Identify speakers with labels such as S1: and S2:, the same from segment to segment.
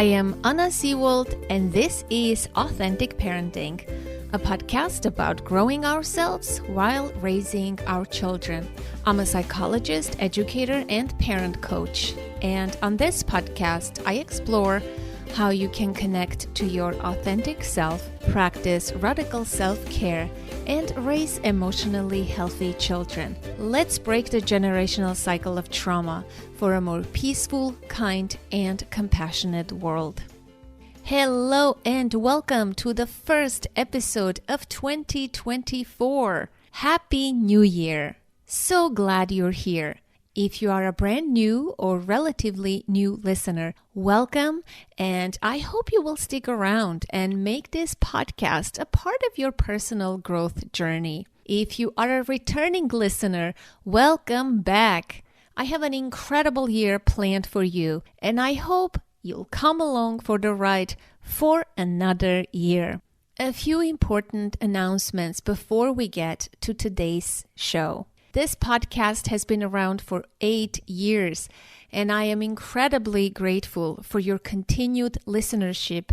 S1: I am Anna Seawold, and this is Authentic Parenting, a podcast about growing ourselves while raising our children. I'm a psychologist, educator, and parent coach. And on this podcast, I explore how you can connect to your authentic self, practice radical self-care, and raise emotionally healthy children. Let's break the generational cycle of trauma for a more peaceful, kind, and compassionate world. Hello and welcome to the first episode of 2024. Happy New Year! So glad you're here. If you are a brand new or relatively new listener, welcome, and I hope you will stick around and make this podcast a part of your personal growth journey. If you are a returning listener, welcome back. I have an incredible year planned for you, and I hope you'll come along for the ride for another year. A few important announcements before we get to today's show. This podcast has been around for 8 years, and I am incredibly grateful for your continued listenership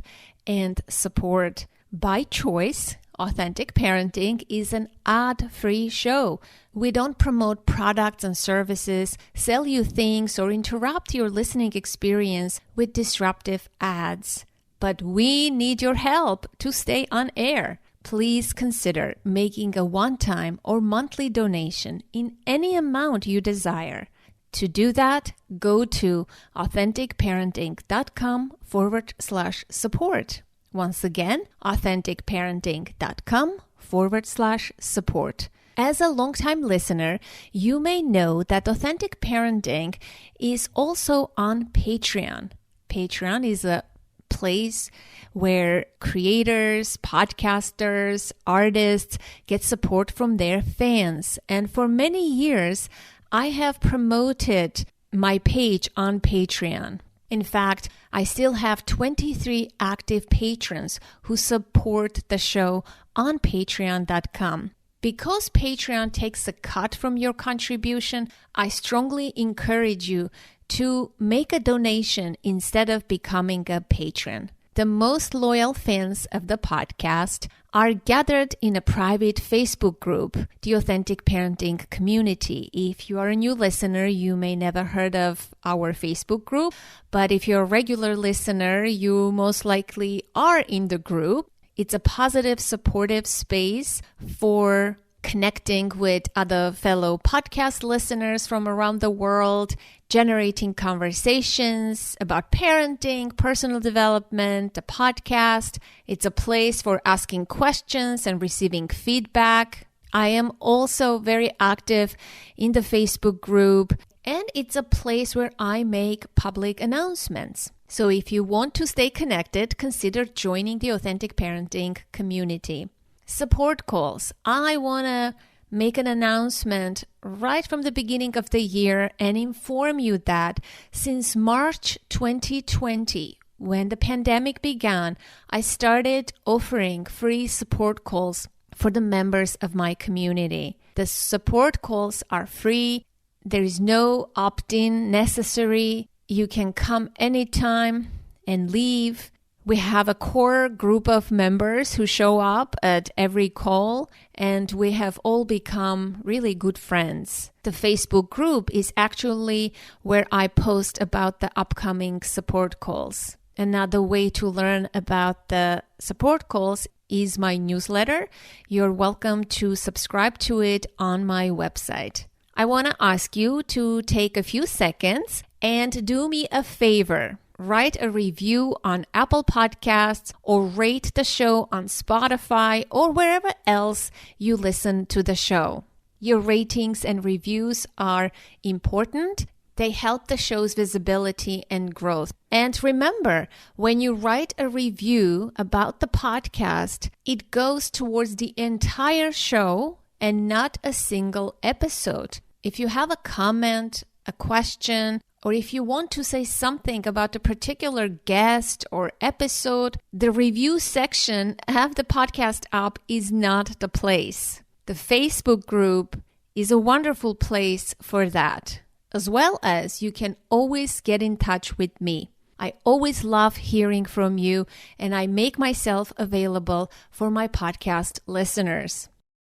S1: and support. By choice, Authentic Parenting is an ad-free show. We don't promote products and services, sell you things, or interrupt your listening experience with disruptive ads. But we need your help to stay on air. Please consider making a one-time or monthly donation in any amount you desire. To do that, go to authenticparenting.com/support. Once again, authenticparenting.com/support. As a longtime listener, you may know that Authentic Parenting is also on Patreon. Patreon is a place where creators, podcasters, artists get support from their fans. And for many years, I have promoted my page on Patreon. In fact, I still have 23 active patrons who support the show on patreon.com. Because Patreon takes a cut from your contribution, I strongly encourage you to make a donation instead of becoming a patron. The most loyal fans of the podcast are gathered in a private Facebook group, the Authentic Parenting Community. If you are a new listener, you may never heard of our Facebook group, but if you're a regular listener, you most likely are in the group. It's a positive, supportive space for connecting with other fellow podcast listeners from around the world, generating conversations about parenting, personal development, a podcast. It's a place for asking questions and receiving feedback. I am also very active in the Facebook group, and it's a place where I make public announcements. So if you want to stay connected, consider joining the Authentic Parenting community. Support calls. I want to make an announcement right from the beginning of the year and inform you that since March 2020, when the pandemic began, I started offering free support calls for the members of my community. The support calls are free. There is no opt-in necessary. You can come anytime and leave. We have a core group of members who show up at every call, and we have all become really good friends. The Facebook group is actually where I post about the upcoming support calls. Another way to learn about the support calls is my newsletter. You're welcome to subscribe to it on my website. I want to ask you to take a few seconds and do me a favor. Write a review on Apple Podcasts or rate the show on Spotify or wherever else you listen to the show. Your ratings and reviews are important. They help the show's visibility and growth. And remember, when you write a review about the podcast, it goes towards the entire show and not a single episode. If you have a comment, a question, or if you want to say something about a particular guest or episode, the review section of the podcast app is not the place. The Facebook group is a wonderful place for that, as well as you can always get in touch with me. I always love hearing from you, and I make myself available for my podcast listeners.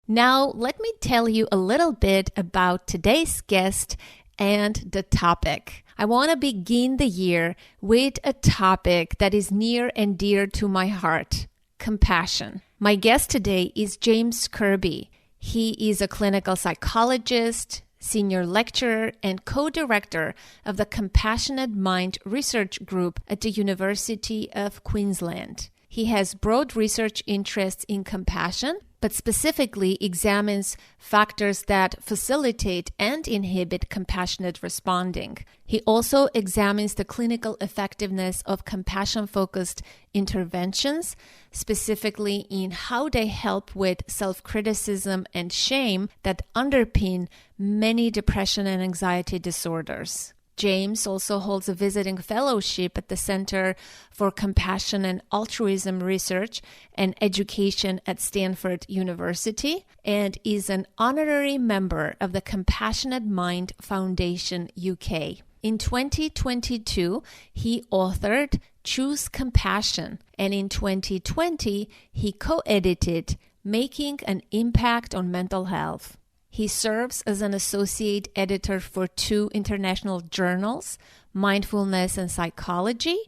S1: Now, let me tell you a little bit about today's guest and the topic. I want to begin the year with a topic that is near and dear to my heart: compassion. My guest today is James Kirby. He is a clinical psychologist, senior lecturer, and co-director of the Compassionate Mind Research Group at the University of Queensland. He has broad research interests in compassion, but specifically examines factors that facilitate and inhibit compassionate responding. He also examines the clinical effectiveness of compassion-focused interventions, specifically in how they help with self-criticism and shame that underpin many depression and anxiety disorders. James also holds a visiting fellowship at the Center for Compassion and Altruism Research and Education at Stanford University and is an honorary member of the Compassionate Mind Foundation UK. In 2022, he authored Choose Compassion, and in 2020, he co-edited Making an Impact on Mental Health. He serves as an associate editor for 2 international journals, Mindfulness and Psychology,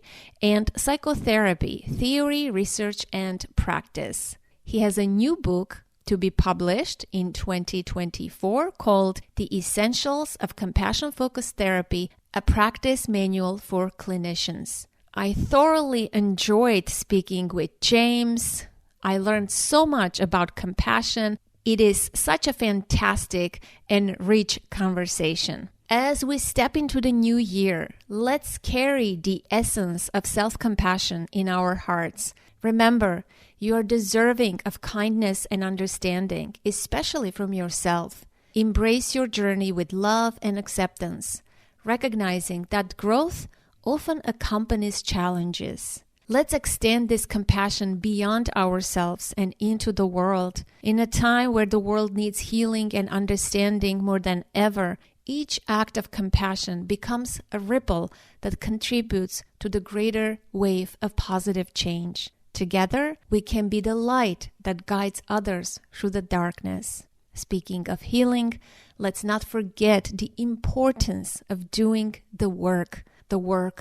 S1: and Psychotherapy, Theory, Research, and Practice. He has a new book to be published in 2024 called The Essentials of Compassion-Focused Therapy, a Practice Manual for Clinicians. I thoroughly enjoyed speaking with James. I learned so much about compassion. It is such a fantastic and rich conversation. As we step into the new year, let's carry the essence of self-compassion in our hearts. Remember, you are deserving of kindness and understanding, especially from yourself. Embrace your journey with love and acceptance, recognizing that growth often accompanies challenges. Let's extend this compassion beyond ourselves and into the world. In a time where the world needs healing and understanding more than ever, each act of compassion becomes a ripple that contributes to the greater wave of positive change. Together, we can be the light that guides others through the darkness. Speaking of healing, let's not forget the importance of doing the work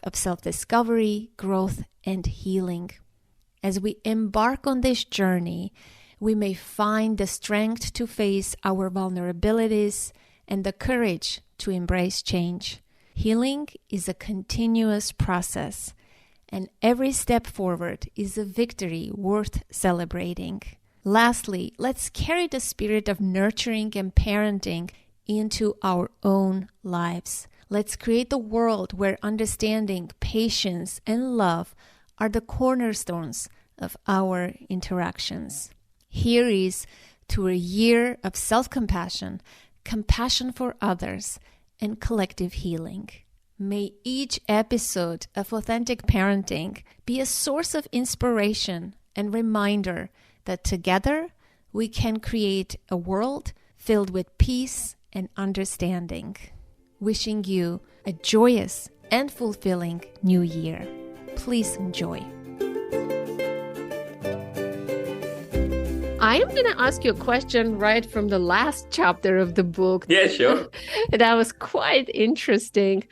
S1: of self-discovery, growth, and healing. As we embark on this journey, we may find the strength to face our vulnerabilities and the courage to embrace change. Healing is a continuous process, and every step forward is a victory worth celebrating. Lastly, let's carry the spirit of nurturing and parenting into our own lives. Let's create a world where understanding, patience, and love are the cornerstones of our interactions. Here is to a year of self-compassion, compassion for others, and collective healing. May each episode of Authentic Parenting be a source of inspiration and reminder that together we can create a world filled with peace and understanding. Wishing you a joyous and fulfilling new year. Please enjoy. I am going to ask you a question right from the last chapter of the book.
S2: Yeah, sure.
S1: That was quite interesting.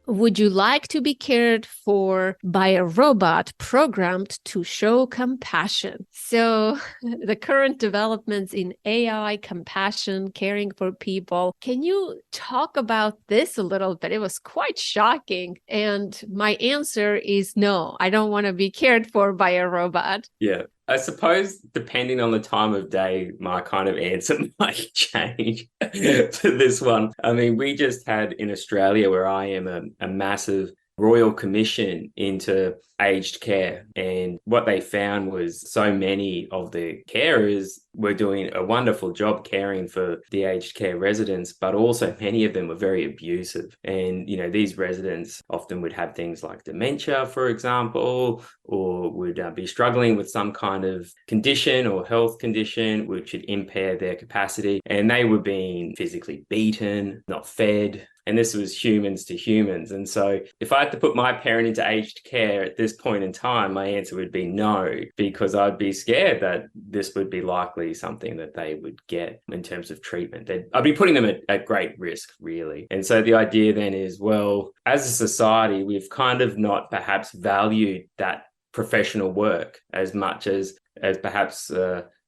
S1: Would you like to be cared for by a robot programmed to show compassion? So the current developments in AI, compassion, caring for people. Can you talk about this a little bit? It was quite shocking. And my answer is no, I don't want to be cared for by a robot.
S2: Yeah. I suppose depending on the time of day, my kind of answer might change for this one. I mean, we just had in Australia, where I am, a massive royal commission into aged care. And what they found was so many of the carers were doing a wonderful job caring for the aged care residents, but also many of them were very abusive. And, you know, these residents often would have things like dementia, for example, or would be struggling with some kind of condition or health condition which would impair their capacity. And they were being physically beaten, not fed, And this was humans to humans. And so if I had to put my parent into aged care at this point in time, my answer would be no, because I'd be scared that this would be likely something that they would get in terms of treatment. I'd be putting them at great risk, really. And so the idea then is, well, as a society, we've kind of not perhaps valued that professional work as much as perhaps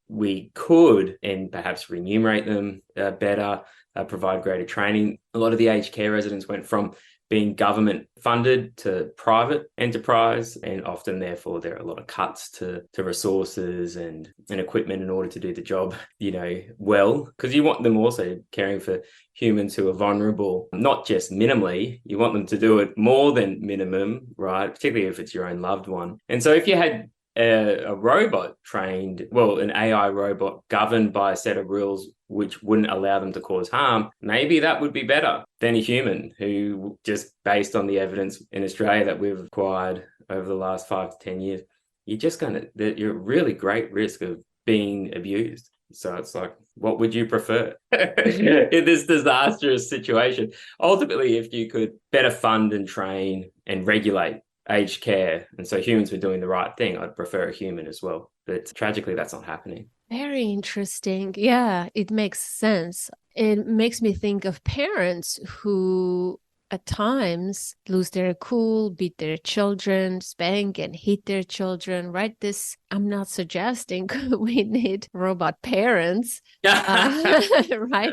S2: we could, and perhaps remunerate them better, provide greater training. A lot of the aged care residents went from being government funded to private enterprise, and often therefore there are a lot of cuts to resources and equipment in order to do the job, well, because you want them also caring for humans who are vulnerable, not just minimally. You want them to do it more than minimum, right? Particularly if it's your own loved one. And so if you had a robot trained, an AI robot governed by a set of rules which wouldn't allow them to cause harm, maybe that would be better than a human who, just based on the evidence in Australia that we've acquired over the last 5 to 10 years, you're at really great risk of being abused. So it's like, what would you prefer in this disastrous situation? Ultimately, if you could better fund and train and regulate aged care, and so humans were doing the right thing, I'd prefer a human as well. But tragically, that's not happening.
S1: Very interesting. Yeah, it makes sense. It makes me think of parents who at times lose their cool, beat their children, spank and hit their children, right? I'm not suggesting we need robot parents, right? Yeah.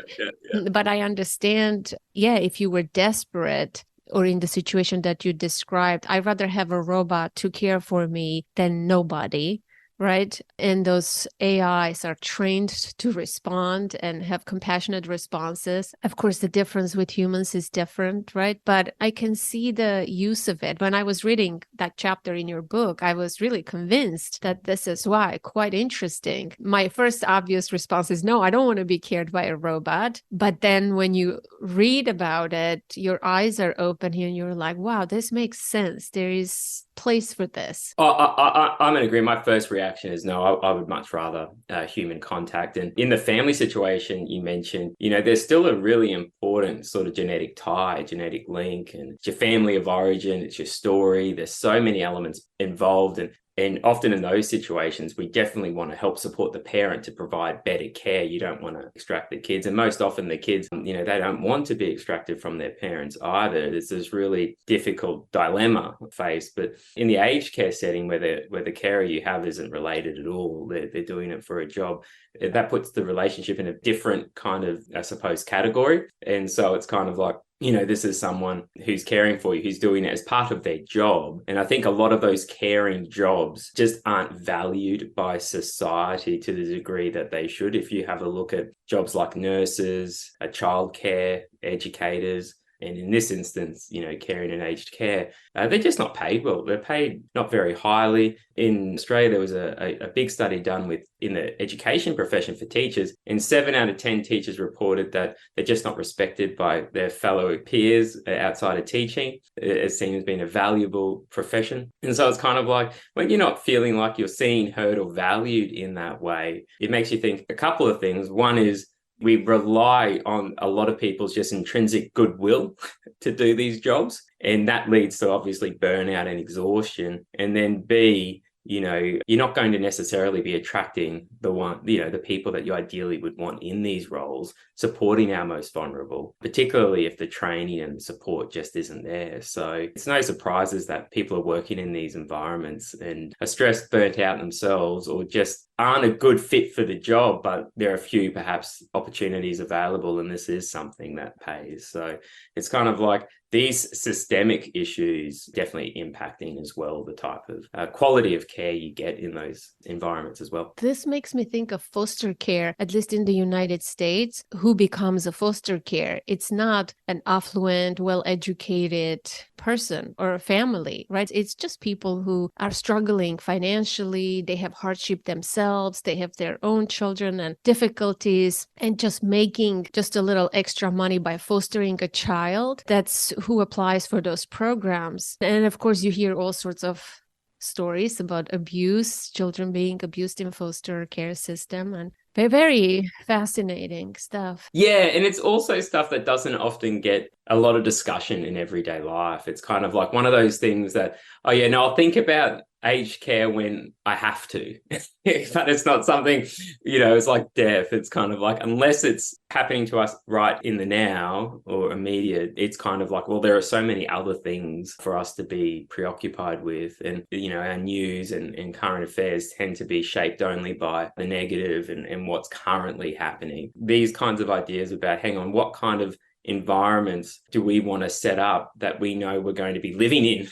S1: But I understand, if you were desperate or in the situation that you described, I'd rather have a robot to care for me than nobody. Right. And those AIs are trained to respond and have compassionate responses. Of course, the difference with humans is different, right? But I can see the use of it. When I was reading that chapter in your book, I was really convinced that this is why. Quite interesting. My first obvious response is, no, I don't want to be cared by a robot. But then when you read about it, your eyes are open here and you're like, wow, this makes sense. There is place for this.
S2: I'm in agreement. My first reaction is no, I would much rather human contact. And in the family situation you mentioned, there's still a really important sort of genetic tie, genetic link, and it's your family of origin, it's your story. There's so many elements involved, and often in those situations, we definitely want to help support the parent to provide better care. You don't want to extract the kids. And most often the kids, they don't want to be extracted from their parents either. There's this really difficult dilemma faced. But in the aged care setting where the carer you have isn't related at all, they're doing it for a job, that puts the relationship in a different kind of, I suppose, category. And so it's kind of like, this is someone who's caring for you, who's doing it as part of their job. And I think a lot of those caring jobs just aren't valued by society to the degree that they should. If you have a look at jobs like nurses, childcare, educators, and in this instance, caring and aged care, they're just not paid well. They're paid not very highly. In Australia, there was a big study done in the education profession for teachers, and 7 out of 10 teachers reported that they're just not respected by their fellow peers outside of teaching. It's seen as being a valuable profession. And so it's kind of like, when you're not feeling like you're seen, heard, or valued in that way, it makes you think a couple of things. One is, we rely on a lot of people's just intrinsic goodwill to do these jobs. And that leads to obviously burnout and exhaustion. And then B, you're not going to necessarily be attracting the people that you ideally would want in these roles, supporting our most vulnerable, particularly if the training and support just isn't there. So it's no surprises that people are working in these environments and are stressed, burnt out themselves, or just aren't a good fit for the job, but there are a few perhaps opportunities available, and this is something that pays. So it's kind of like these systemic issues definitely impacting as well the type of quality of care you get in those environments as well.
S1: This makes me think of foster care, at least in the United States. Who becomes a foster care? It's not an affluent, well-educated person or a family, right? It's just people who are struggling financially. They have hardship themselves. They have their own children and difficulties, and just making just a little extra money by fostering a child. That's who applies for those programs. And of course, you hear all sorts of stories about abuse, children being abused in foster care system. And Very, very fascinating stuff.
S2: Yeah, and it's also stuff that doesn't often get a lot of discussion in everyday life. It's kind of like one of those things that, oh yeah, no, I'll think about aged care when I have to. But it's not something, it's like death. It's kind of like, unless it's happening to us right in the now or immediate, it's kind of like, well, there are so many other things for us to be preoccupied with. And, our news and current affairs tend to be shaped only by the negative and what's currently happening. These kinds of ideas about, hang on, what kind of environments do we want to set up that we know we're going to be living in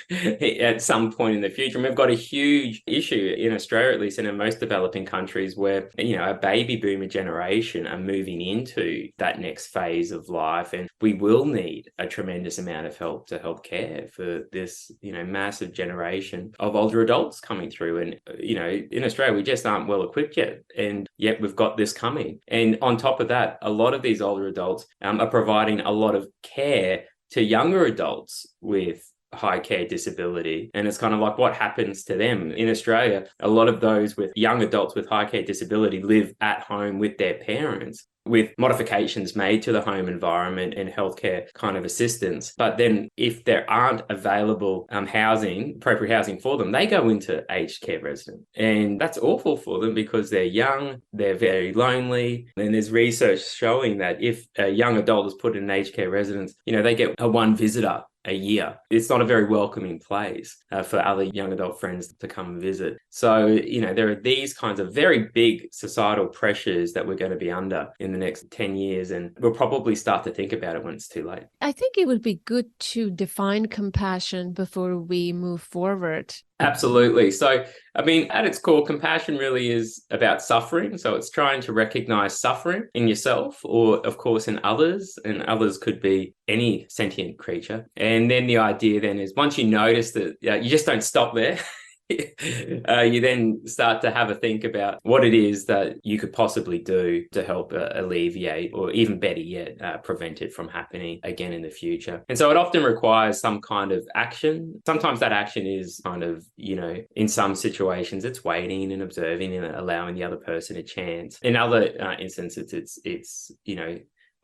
S2: at some point in the future? And we've got a huge issue in Australia, at least, and in most developing countries, where a baby boomer generation are moving into that next phase of life, and we will need a tremendous amount of help to help care for this massive generation of older adults coming through. And in Australia, we just aren't well equipped yet, and yet we've got this coming. And on top of that, a lot of these older adults are providing a lot of care to younger adults with high care disability. And it's kind of like, what happens to them? In Australia, a lot of those with young adults with high care disability live at home with their parents, with modifications made to the home environment and healthcare kind of assistance. But then if there aren't available appropriate housing for them, they go into aged care residence. And that's awful for them because they're young, they're very lonely. And there's research showing that if a young adult is put in an aged care residence, they get a one visitor a year. It's not a very welcoming place for other young adult friends to come and visit. So, there are these kinds of very big societal pressures that we're going to be under in the next 10 years. And we'll probably start to think about it when it's too late.
S1: I think it would be good to define compassion before we move forward.
S2: Absolutely. So, at its core, compassion really is about suffering. So it's trying to recognize suffering in yourself or, of course, in others. And others could be any sentient creature. And then the idea then is once you notice that you just don't stop there. You then start to have a think about what it is that you could possibly do to help alleviate, or even better yet, prevent it from happening again in the future. And so it often requires some kind of action. Sometimes that action is kind of, in some situations, it's waiting and observing and allowing the other person a chance. In other instances, it's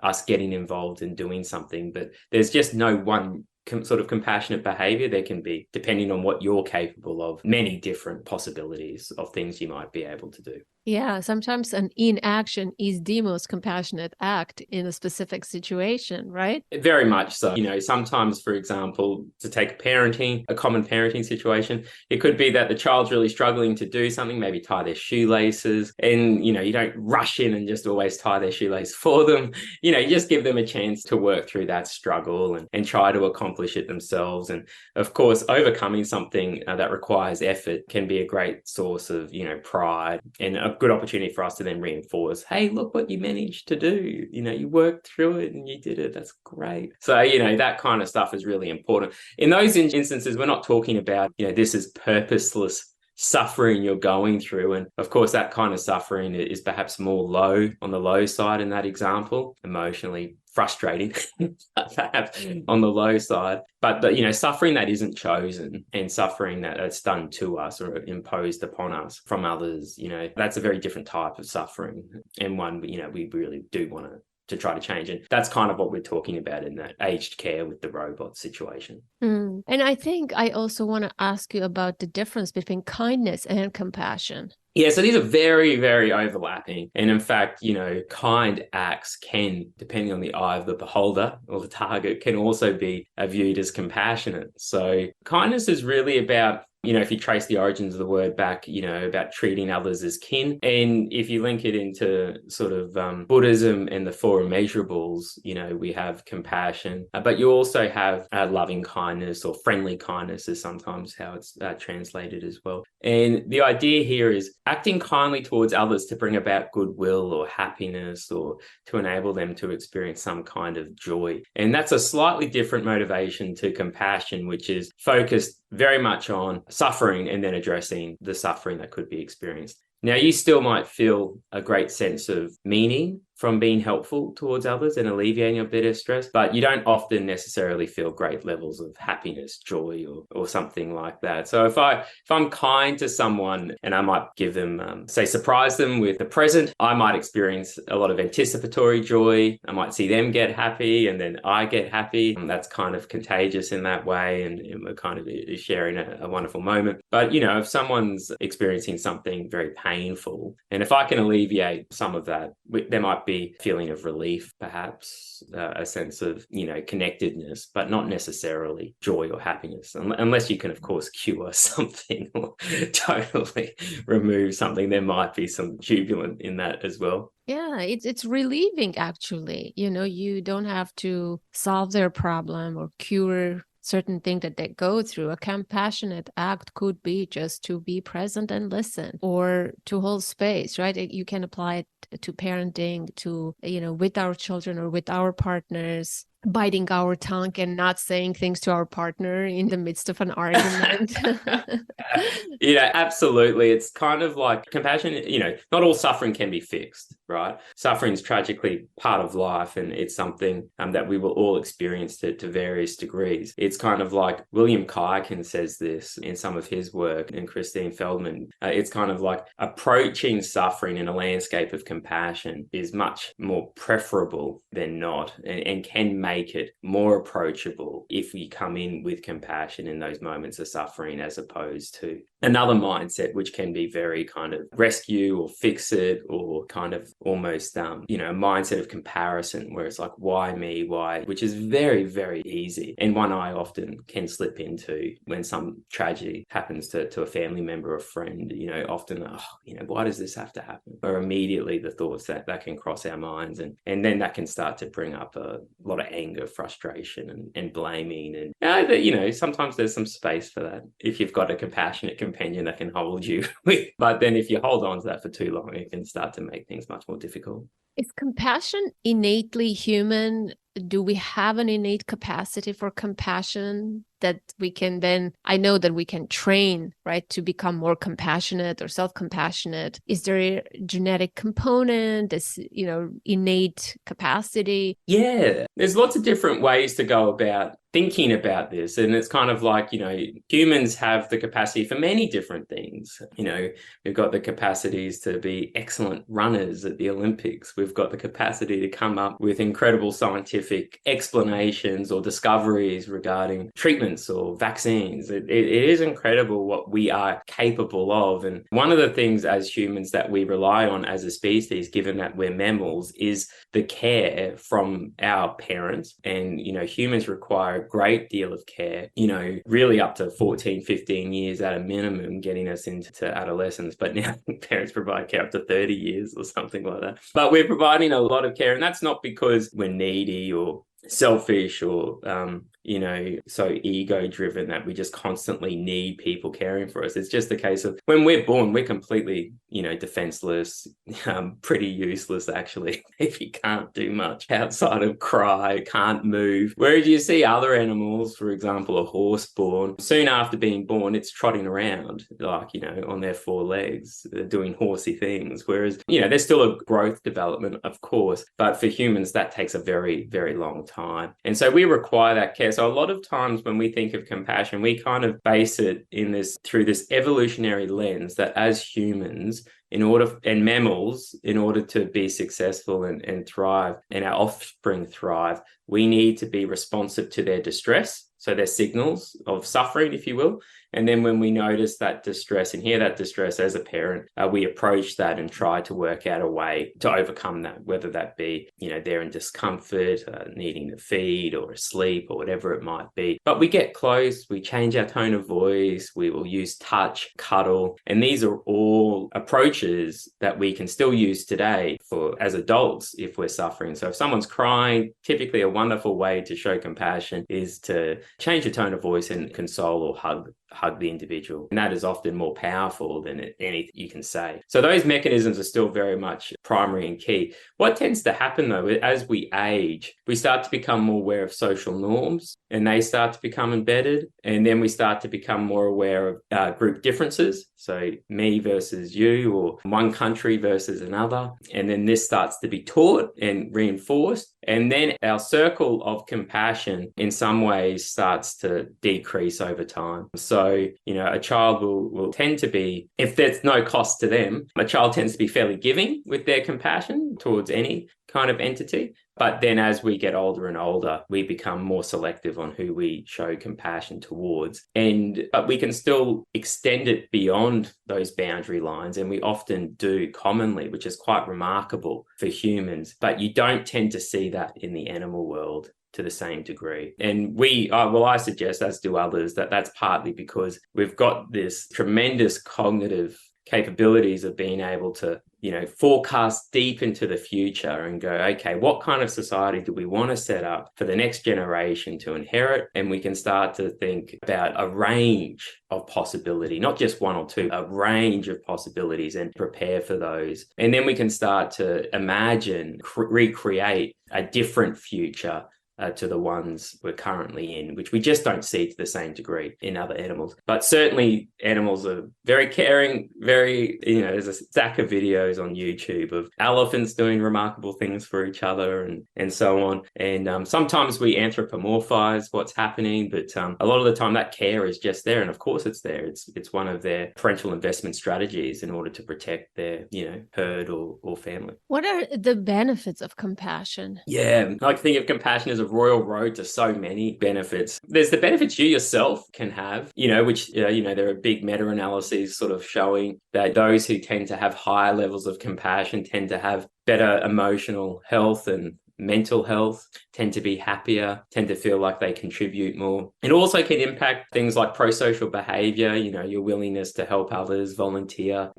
S2: us getting involved and doing something. But there's just no one sort of compassionate behavior. There can be, depending on what you're capable of, many different possibilities of things you might be able to do.
S1: Yeah, sometimes an inaction is the most compassionate act in a specific situation, right?
S2: Very much so. Sometimes, for example, to take a common parenting situation, it could be that the child's really struggling to do something, maybe tie their shoelaces, and, you don't rush in and just always tie their shoelace for them. You just give them a chance to work through that struggle and try to accomplish it themselves. And of course, overcoming something that requires effort can be a great source of, pride and a good opportunity for us to then reinforce, hey, look what you managed to do. You worked through it and you did it. That's great. So, that kind of stuff is really important. In those instances, we're not talking about, this is purposeless suffering you're going through. And of course, that kind of suffering is perhaps more on the low side in that example, emotionally frustrating, perhaps on the low side. But suffering that isn't chosen and suffering that's done to us or imposed upon us from others, that's a very different type of suffering, and one we really do want to try to change. And that's kind of what we're talking about in that aged care with the robot situation.
S1: And I think I also want to ask you about the difference between kindness and compassion.
S2: Yeah, so these are very, very overlapping. And in fact, kind acts can, depending on the eye of the beholder or the target, can also be viewed as compassionate. So kindness is really about, if you trace the origins of the word back, about treating others as kin. And if you link it into sort of Buddhism and the four immeasurables, we have compassion, but you also have loving kindness, or friendly kindness is sometimes how it's translated as well. And the idea here is acting kindly towards others to bring about goodwill or happiness, or to enable them to experience some kind of joy. And that's a slightly different motivation to compassion, which is focused very much on suffering and then addressing the suffering that could be experienced. Now, you still might feel a great sense of meaning from being helpful towards others and alleviating a bit of stress, but you don't often necessarily feel great levels of happiness, joy, or something like that. So if I'm kind to someone and I might give them, say, surprise them with a present, I might experience a lot of anticipatory joy. I might see them get happy and then I get happy. That's kind of contagious in that way, and we're kind of sharing a wonderful moment. But, if someone's experiencing something very painful, and if I can alleviate some of that, there might be a feeling of relief, perhaps, a sense of, connectedness, but not necessarily joy or happiness, unless you can, of course, cure something or totally remove something. There might be some jubilant in that as well.
S1: Yeah, it's relieving, actually. You don't have to solve their problem or cure certain thing that they go through. A compassionate act could be just to be present and listen, or to hold space, right? You can apply it to parenting, to, with our children or with our partners, biting our tongue and not saying things to our partner in the midst of an argument.
S2: Absolutely. It's kind of like compassion, not all suffering can be fixed, right? Suffering is tragically part of life, and it's something that we will all experience to various degrees. It's kind of like William Kuyken says this in some of his work, and Christine Feldman. It's kind of like approaching suffering in a landscape of compassion is much more preferable than not, and can make it more approachable if we come in with compassion in those moments of suffering, as opposed to another mindset which can be very kind of rescue or fix it, or kind of almost a mindset of comparison, where it's like, why me, why, which is very, very easy, and one I often can slip into when some tragedy happens to a family member or friend. Often, why does this have to happen? Or immediately the thoughts that can cross our minds, and then that can start to bring up a lot of anger, frustration, and blaming. And sometimes there's some space for that if you've got a compassionate companion that can hold you with. But then if you hold on to that for too long, it can start to make things much more difficult.
S1: Is compassion innately human? Do we have an innate capacity for compassion that we can then, I know that we can train, right, to become more compassionate or self-compassionate? Is there a genetic component, this, innate capacity?
S2: Yeah, there's lots of different ways to go about thinking about this. And it's kind of like, humans have the capacity for many different things. We've got the capacities to be excellent runners at the Olympics. We've got the capacity to come up with incredible scientific explanations or discoveries regarding treatments or vaccines. It is incredible what we are capable of. And one of the things as humans that we rely on as a species, given that we're mammals, is the care from our parents. And, humans require a great deal of care, really up to 14, 15 years at a minimum, getting us into adolescence. But now parents provide care up to 30 years or something like that. But we're providing a lot of care, and that's not because we're needy or selfish or so ego driven that we just constantly need people caring for us. It's just the case of when we're born, we're completely defenseless, pretty useless actually, if you can't do much outside of cry, can't move. Whereas you see other animals, for example, a horse born, soon after being born, it's trotting around like on their four legs, doing horsey things. Whereas there's still a growth development, of course, but for humans that takes a very, very long time. And so we require that care. So a lot of times when we think of compassion, we kind of base it through this evolutionary lens that as humans, and mammals, in order to be successful and thrive, and our offspring thrive, we need to be responsive to their distress. So their signals of suffering, if you will. And then when we notice that distress and hear that distress as a parent, we approach that and try to work out a way to overcome that, whether that be, they're in discomfort, needing to feed or asleep or whatever it might be. But we get close, we change our tone of voice, we will use touch, cuddle, and these are all approaches that we can still use today as adults if we're suffering. So if someone's crying, typically a wonderful way to show compassion is to change your tone of voice and console or hug hug the individual. And that is often more powerful than anything you can say. So those mechanisms are still very much primary and key. What tends to happen though, as we age, we start to become more aware of social norms, and they start to become embedded. And then we start to become more aware of group differences. So me versus you, or one country versus another. And then this starts to be taught and reinforced. And then our circle of compassion in some ways starts to decrease over time. So, a child will tend to be, if there's no cost to them, a child tends to be fairly giving with their compassion towards any kind of entity. But then as we get older and older, we become more selective on who we show compassion towards. But we can still extend it beyond those boundary lines. And we often do commonly, which is quite remarkable for humans. But you don't tend to see that in the animal world to the same degree. And I suggest, as do others, that that's partly because we've got this tremendous cognitive capabilities of being able to, forecast deep into the future and go, okay, what kind of society do we want to set up for the next generation to inherit? And we can start to think about a range of possibility, not just one or two, a range of possibilities, and prepare for those. And then we can start to imagine, recreate a different future to the ones we're currently in, which we just don't see to the same degree in other animals. But certainly animals are very caring, there's a stack of videos on YouTube of elephants doing remarkable things for each other and so on. And sometimes we anthropomorphize what's happening, but a lot of the time that care is just there. And of course it's there. It's one of their parental investment strategies in order to protect their, herd or family.
S1: What are the benefits of compassion?
S2: Yeah, I think of compassion as a royal road to so many benefits. There's the benefits you yourself can have, which, there are big meta-analyses sort of showing that those who tend to have higher levels of compassion tend to have better emotional health and mental health, tend to be happier, tend to feel like they contribute more. It also can impact things like pro-social behavior, your willingness to help others, volunteer,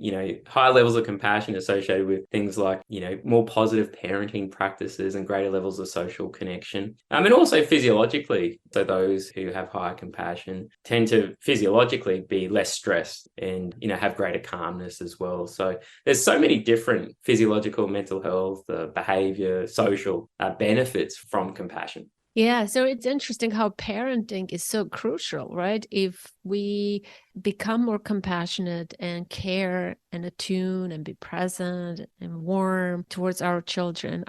S2: higher levels of compassion associated with things like, more positive parenting practices and greater levels of social connection. And also physiologically, so those who have higher compassion tend to physiologically be less stressed and, have greater calmness as well. So there's so many different physiological, mental health, behavior, social benefits from compassion.
S1: Yeah, so it's interesting how parenting is so crucial, right? If we become more compassionate and care and attune and be present and warm towards our children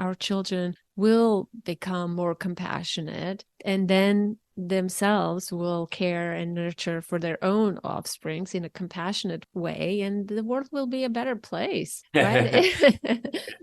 S1: will become more compassionate, and then themselves will care and nurture for their own offsprings in a compassionate way, and the world will be a better place, right?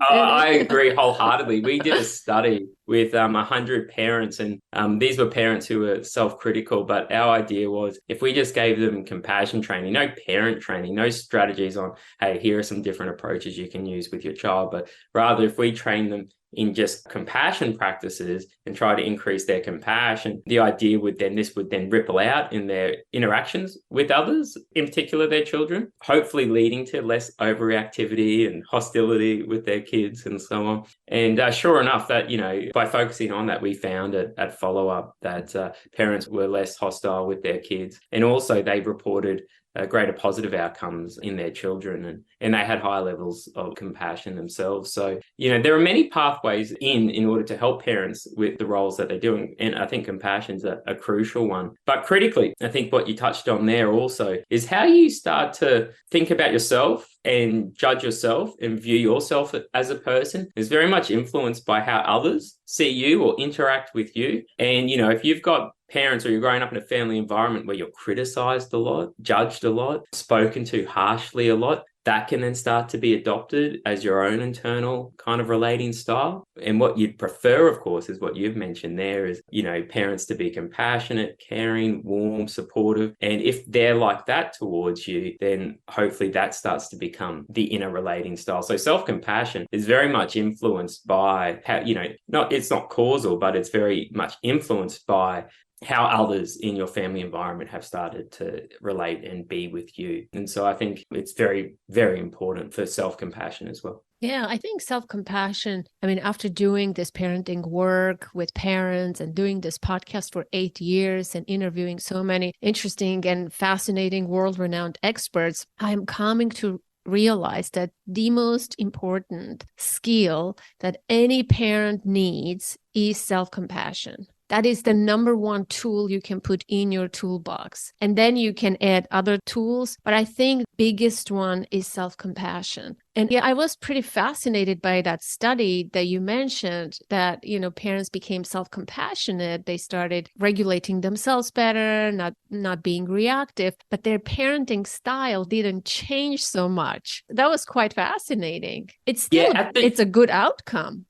S2: I agree wholeheartedly. We did a study with 100 parents, and these were parents who were self-critical, but our idea was if we just gave them compassion training, no parent training, no strategies on, hey, here are some different approaches you can use with your child, but rather if we train them in just compassion practices and try to increase their compassion, the idea would then, this would then ripple out in their interactions with others, in particular their children, hopefully leading to less overreactivity and hostility with their kids and so on. And sure enough, that, by focusing on that, we found at follow-up that parents were less hostile with their kids. And also they reported greater positive outcomes in their children, and they had high levels of compassion themselves. So, there are many pathways in order to help parents with the roles that they're doing. And I think compassion's a crucial one. But critically, I think what you touched on there also is how you start to think about yourself and judge yourself and view yourself as a person is very much influenced by how others see you or interact with you. And, if you've got parents or you're growing up in a family environment where you're criticized a lot, judged a lot, spoken to harshly a lot, that can then start to be adopted as your own internal kind of relating style. And what you'd prefer, of course, is what you've mentioned there is, parents to be compassionate, caring, warm, supportive. And if they're like that towards you, then hopefully that starts to become the inner relating style. So self-compassion is very much influenced by how, it's not causal, but it's very much influenced by how others in your family environment have started to relate and be with you. And so I think it's very, very important for self-compassion as well.
S1: Yeah, I think self-compassion, I mean, after doing this parenting work with parents and doing this podcast for 8 years and interviewing so many interesting and fascinating world-renowned experts, I'm coming to realize that the most important skill that any parent needs is self-compassion. That is the number one tool you can put in your toolbox. And then you can add other tools. But I think the biggest one is self-compassion. And yeah, I was pretty fascinated by that study that you mentioned that, parents became self-compassionate. They started regulating themselves better, not being reactive, but their parenting style didn't change so much. That was quite fascinating. It's a good outcome.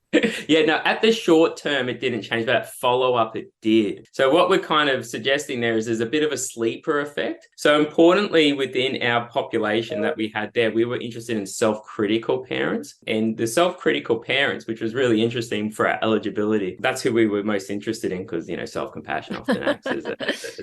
S2: Yeah, no, at the short term, it didn't change, but at follow-up, it did. So what we're kind of suggesting there is there's a bit of a sleeper effect. So importantly, within our population that we had there, we were interested in self-critical parents. And the self-critical parents, which was really interesting for our eligibility, that's who we were most interested in because, self-compassion often acts as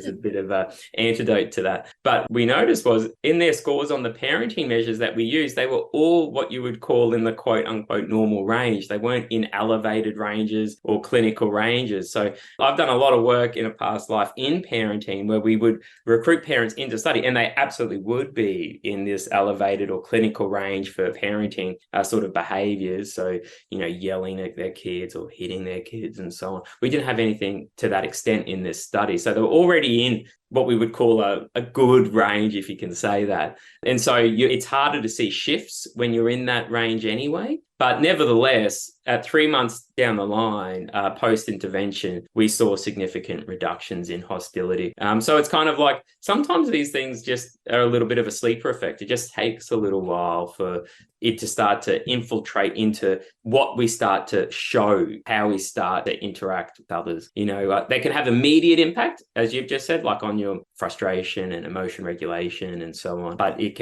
S2: a bit of an antidote to that. But we noticed was in their scores on the parenting measures that we used, they were all what you would call in the quote-unquote normal range. They weren't in elevated ranges or clinical ranges. So I've done a lot of work in a past life in parenting where we would recruit parents into study, and they absolutely would be in this elevated or clinical range for parenting sort of behaviors. So, yelling at their kids or hitting their kids and so on. We didn't have anything to that extent in this study. So they were already in what we would call a good range, if you can say that. And so it's harder to see shifts when you're in that range anyway. But nevertheless, at 3 months down the line, post-intervention, we saw significant reductions in hostility. So it's kind of like sometimes these things just are a little bit of a sleeper effect. It just takes a little while for it to start to infiltrate into what we start to show, how we start to interact with others. They can have immediate impact, as you've just said, like on your frustration and emotion regulation and so on. But it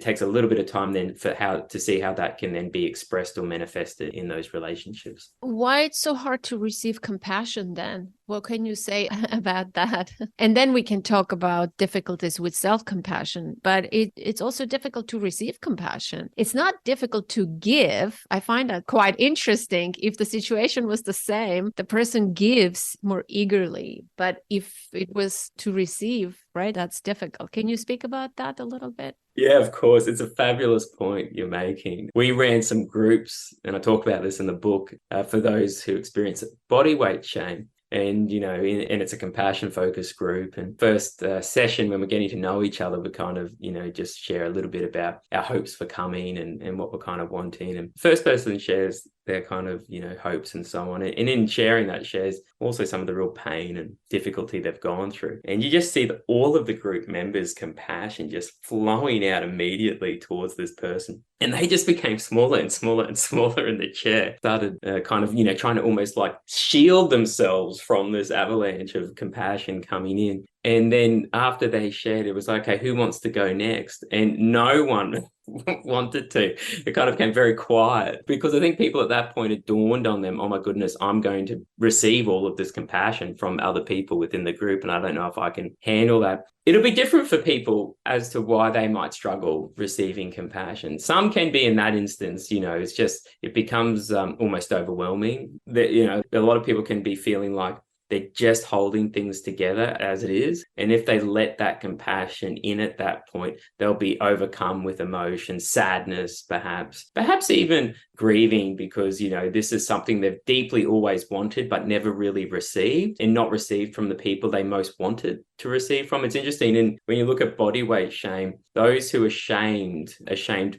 S2: takes a little bit of time then to see how that can then be expressed or manifested in those relationships.
S1: Why it's so hard to receive compassion then? What can you say about that? And then we can talk about difficulties with self-compassion, but it's also difficult to receive compassion. It's not difficult to give. I find that quite interesting. If the situation was the same, the person gives more eagerly, but if it was to receive, right, that's difficult. Can you speak about that a little bit?
S2: Yeah, of course. It's a fabulous point you're making. We ran some groups, and I talk about this in the book, for those who experience body weight shame. And, and it's a compassion focused group. And first session, when we're getting to know each other, we kind of, just share a little bit about our hopes for coming and what we're kind of wanting. And first person shares their kind of, hopes and so on. And in sharing that, shares also some of the real pain and difficulty they've gone through. And you just see all of the group members' compassion just flowing out immediately towards this person. And they just became smaller and smaller and smaller in the chair, started kind of, trying to almost like shield themselves from this avalanche of compassion coming in. And then after they shared, it was like, okay, who wants to go next? And no one wanted to. It kind of became very quiet because I think people at that point, it dawned on them, oh my goodness, I'm going to receive all of this compassion from other people within the group. And I don't know if I can handle that. It'll be different for people as to why they might struggle receiving compassion. Some can be in that instance, it's just, it becomes almost overwhelming. That, a lot of people can be feeling like they're just holding things together as it is. And if they let that compassion in at that point, they'll be overcome with emotion, sadness, perhaps even grieving because, this is something they've deeply always wanted, but never really received and not received from the people they most wanted to receive from. It's interesting. And when you look at body weight shame, those who are shamed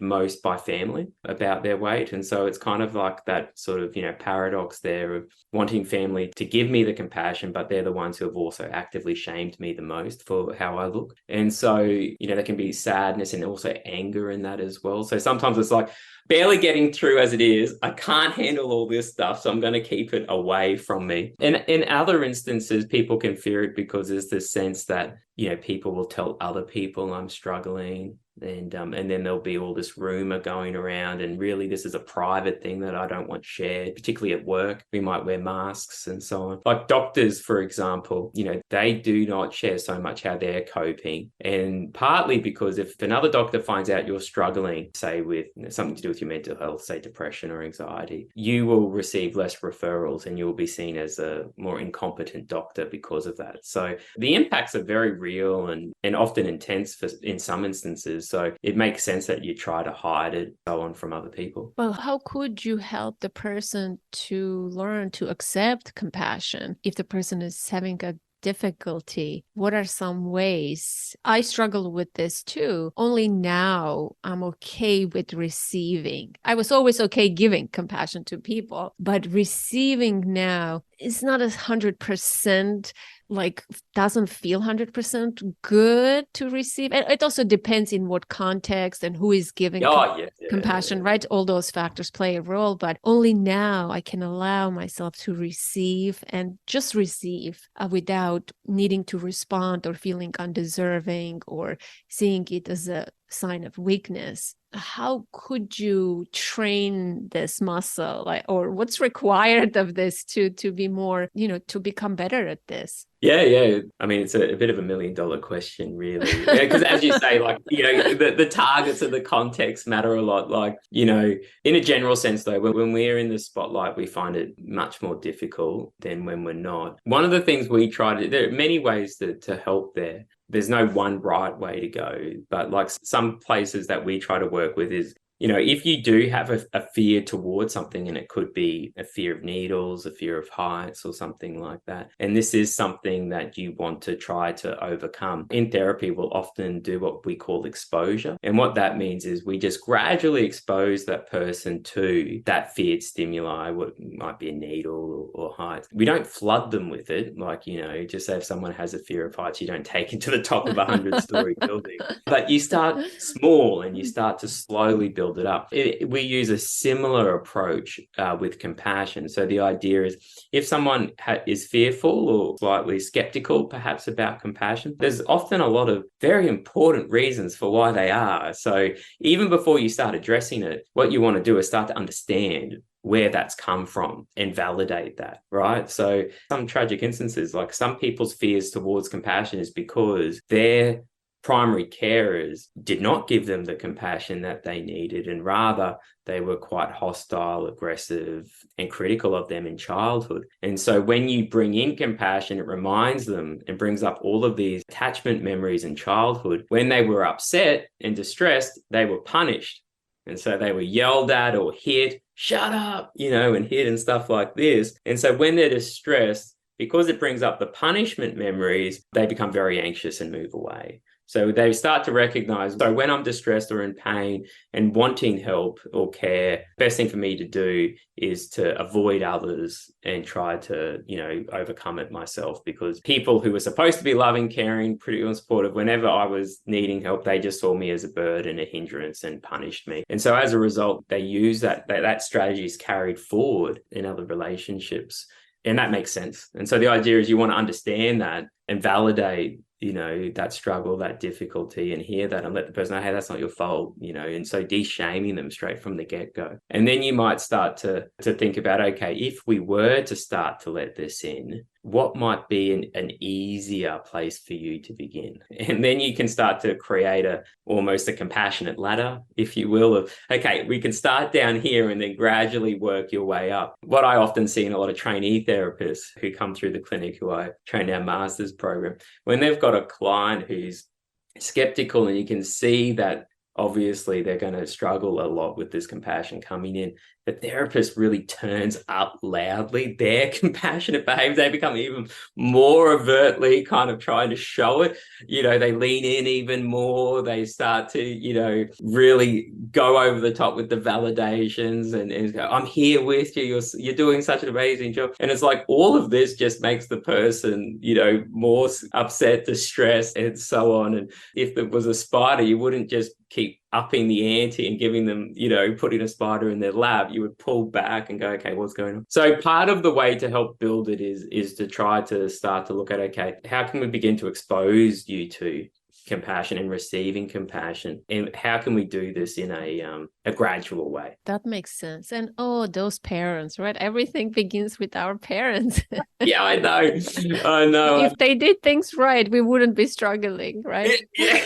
S2: most by family about their weight. And so it's kind of like that sort of, paradox there of wanting family to give me the compassion, but they're the ones who have also actively shamed me the most for how I look. And so, there can be sadness and also anger in that as well. So sometimes it's like, barely getting through as it is. I can't handle all this stuff, so I'm going to keep it away from me. And in other instances, people can fear it because there's this sense that, people will tell other people I'm struggling. And then there'll be all this rumor going around, and really this is a private thing that I don't want shared, particularly at work. We might wear masks and so on. Like doctors, for example, they do not share so much how they're coping. And partly because if another doctor finds out you're struggling, say with something to do with your mental health, say depression or anxiety, you will receive less referrals and you'll be seen as a more incompetent doctor because of that. So the impacts are very real and often intense in some instances. So it makes sense that you try to hide it, so on, from other people.
S1: Well, how could you help the person to learn to accept compassion if the person is having a difficulty? What are some ways? I struggle with this too. Only now I'm okay with receiving. I was always okay giving compassion to people, but receiving now is not 100%, like doesn't feel 100% good to receive. And it also depends in what context and who is giving compassion, right? All those factors play a role, but only now I can allow myself to receive and just receive without needing to respond or feeling undeserving or seeing it as a sign of weakness. How could you train this muscle, or what's required of this to be more, to become better at this?
S2: Yeah. I mean, it's a bit of $1 million question, really. Because as you say, like, the targets and the context matter a lot. Like, in a general sense, though, when we're in the spotlight, we find it much more difficult than when we're not. One of the things we try to, there are many ways to help there. There's no one right way to go, but like some places that we try to work with is, if you do have a fear towards something, and it could be a fear of needles, a fear of heights or something like that, and this is something that you want to try to overcome, in therapy we'll often do what we call exposure. And what that means is we just gradually expose that person to that feared stimuli, what might be a needle or heights. We don't flood them with it, like, just say if someone has a fear of heights, you don't take it to the top of a 100-story building, but you start small and you start to slowly build it up. We use a similar approach with compassion. So the idea is, if someone is fearful or slightly skeptical perhaps about compassion, there's often a lot of very important reasons for why they are. So even before you start addressing it, what you want to do is start to understand where that's come from and validate that, right? So some tragic instances, like some people's fears towards compassion is because their primary carers did not give them the compassion that they needed, and rather they were quite hostile, aggressive, and critical of them in childhood. And so when you bring in compassion, it reminds them and brings up all of these attachment memories in childhood. When they were upset and distressed, they were punished. And so they were yelled at or hit, shut up, and hit and stuff like this. And so when they're distressed, because it brings up the punishment memories, they become very anxious and move away. So they start to recognize, so when I'm distressed or in pain and wanting help or care, best thing for me to do is to avoid others and try to, overcome it myself, because people who were supposed to be loving, caring, pretty and supportive, whenever I was needing help, they just saw me as a burden, a hindrance, and punished me. And so as a result, they use that strategy is carried forward in other relationships. And that makes sense. And so the idea is you want to understand that and validate, that struggle, that difficulty, and hear that and let the person know, hey, that's not your fault, and so de-shaming them straight from the get-go. And then you might start to think about, okay, if we were to start to let this in, what might be an easier place for you to begin? And then you can start to create almost a compassionate ladder, if you will, of, okay, we can start down here and then gradually work your way up. What I often see in a lot of trainee therapists who come through the clinic, who I train our master's program, when they've got a client who's skeptical and you can see that obviously they're going to struggle a lot with this compassion coming in, the therapist really turns up loudly their compassionate behavior. They become even more overtly kind of trying to show it. They lean in even more. They start to, really go over the top with the validations and go, I'm here with you. You're doing such an amazing job. And it's like all of this just makes the person, more upset, distressed, and so on. And if it was a spider, you wouldn't just keep upping the ante and giving them, putting a spider in their lab. You would pull back and go, okay, what's going on? So part of the way to help build it is to try to start to look at, okay, how can we begin to expose you to compassion and receiving compassion. And how can we do this in a gradual way?
S1: That makes sense. And those parents, right? Everything begins with our parents.
S2: Yeah, I know. I know.
S1: If they did things right, we wouldn't be struggling, right?
S2: Yeah.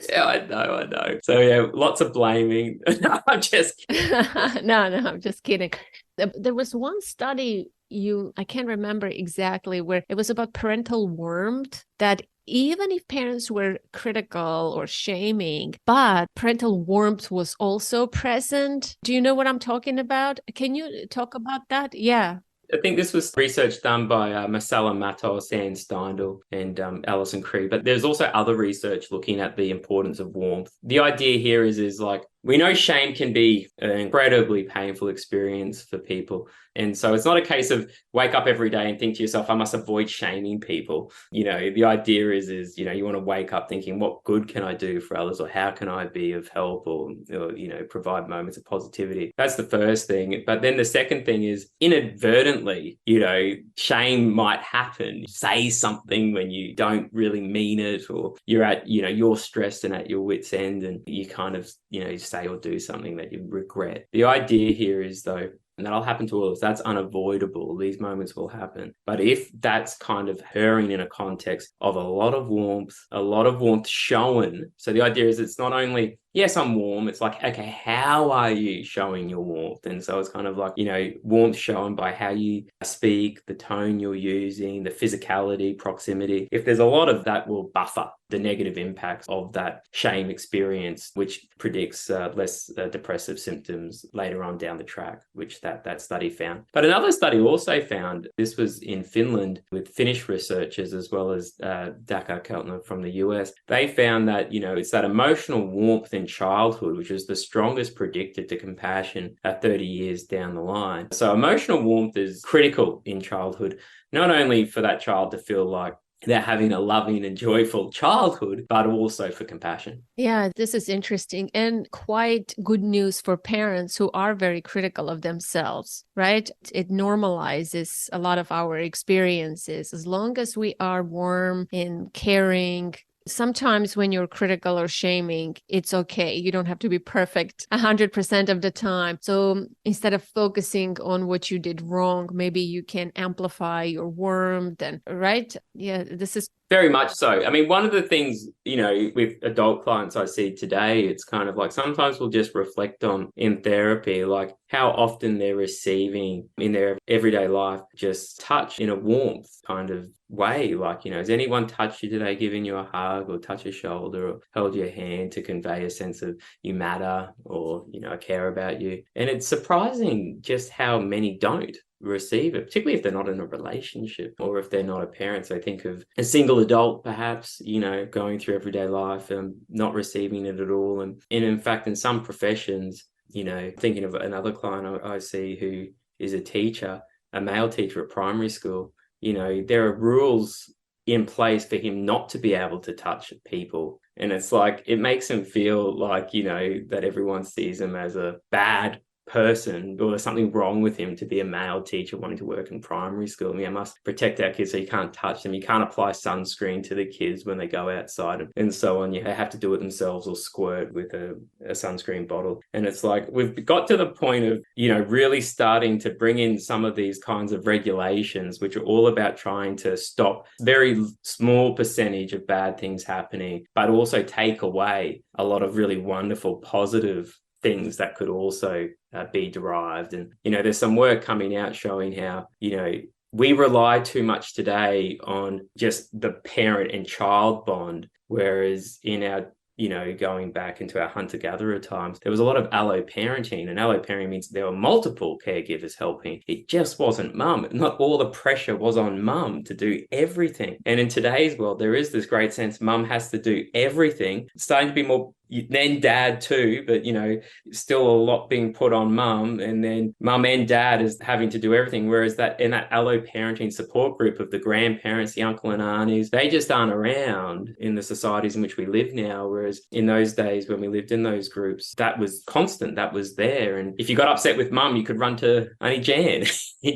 S2: Yeah, I know. So yeah, lots of blaming. I'm just kidding.
S1: No, I'm just kidding. There was one study I can't remember exactly where it was about parental warmth, that even if parents were critical or shaming, but parental warmth was also present. Do you know what I'm talking about? Can you talk about that? Yeah.
S2: I think this was research done by Marcella Matos, Ann Steindl, and Alison Cree. But there's also other research looking at the importance of warmth. The idea here is like, we know shame can be an incredibly painful experience for people. And so it's not a case of wake up every day and think to yourself, I must avoid shaming people. You know, the idea is, you know, you want to wake up thinking, what good can I do for others? Or how can I be of help or you know, provide moments of positivity? That's the first thing. But then the second thing is inadvertently, you know, shame might happen. Say something when you don't really mean it, or you're at, you know, you're stressed and at your wit's end, and you kind of, you know, say or do something that you regret. The idea here is, though, and that'll happen to all of us. That's unavoidable. These moments will happen. But if that's kind of occurring in a context of a lot of warmth shown. So the idea is it's not only, yes, I'm warm. It's like, okay, how are you showing your warmth? And so it's kind of like, you know, warmth shown by how you speak, the tone you're using, the physicality, proximity. If there's a lot of that, will buffer the negative impacts of that shame experience, which predicts less depressive symptoms later on down the track, which that study found. But another study also found, this was in Finland with Finnish researchers as well as Daka Keltner from the US. They found that, you know, it's that emotional warmth in childhood, which is the strongest predictor to compassion at 30 years down the line. So emotional warmth is critical in childhood, not only for that child to feel like they're having a loving and joyful childhood, but also for compassion.
S1: Yeah, this is interesting and quite good news for parents who are very critical of themselves, right? It normalizes a lot of our experiences. As long as we are warm and caring, sometimes when you're critical or shaming, it's okay. You don't have to be perfect 100% of the time. So instead of focusing on what you did wrong, maybe you can amplify your warmth and, right? Yeah, this is
S2: very much so. I mean, one of the things, you know, with adult clients I see today, it's kind of like sometimes we'll just reflect on in therapy, like how often they're receiving in their everyday life just touch in a warmth kind of way. Like, you know, has anyone touched you today, given you a hug or touch your shoulder or held your hand to convey a sense of you matter or, you know, I care about you? And it's surprising just how many don't receive it, particularly if they're not in a relationship or if they're not a parent. So I think of a single adult, perhaps, you know, going through everyday life and not receiving it at all. And in fact, in some professions, you know, thinking of another client I see who is a teacher, a male teacher at primary school, you know, there are rules in place for him not to be able to touch people. And it's like, it makes him feel like, you know, that everyone sees him as a bad person or there's something wrong with him to be a male teacher wanting to work in primary school. I mean, I must protect our kids, so you can't touch them. You can't apply sunscreen to the kids when they go outside and so on. You have to do it themselves or squirt with a sunscreen bottle. And it's like, we've got to the point of, you know, really starting to bring in some of these kinds of regulations, which are all about trying to stop very small percentage of bad things happening, but also take away a lot of really wonderful, positive things that could also be derived. And, you know, there's some work coming out showing how, you know, we rely too much today on just the parent and child bond, whereas in our, you know, going back into our hunter-gatherer times, there was a lot of allo-parenting, and allo-parenting means there were multiple caregivers helping. It just wasn't mum. Not all the pressure was on mum to do everything. And in today's world, there is this great sense mum has to do everything. It's starting to be more, then dad too, but, you know, still a lot being put on mum, and then mum and dad is having to do everything. Whereas that in that allo-parenting support group of the grandparents, the uncle and aunties, they just aren't around in the societies in which we live now. Whereas in those days when we lived in those groups, that was constant, that was there. And if you got upset with mum, you could run to Auntie Jan.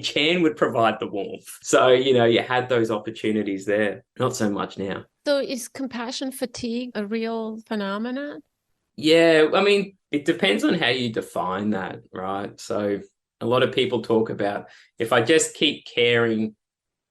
S2: Jan would provide the warmth. So, you know, you had those opportunities there. Not so much now.
S3: So is compassion fatigue a real phenomenon?
S2: Yeah, I mean, it depends on how you define that, right? So a lot of people talk about if I just keep caring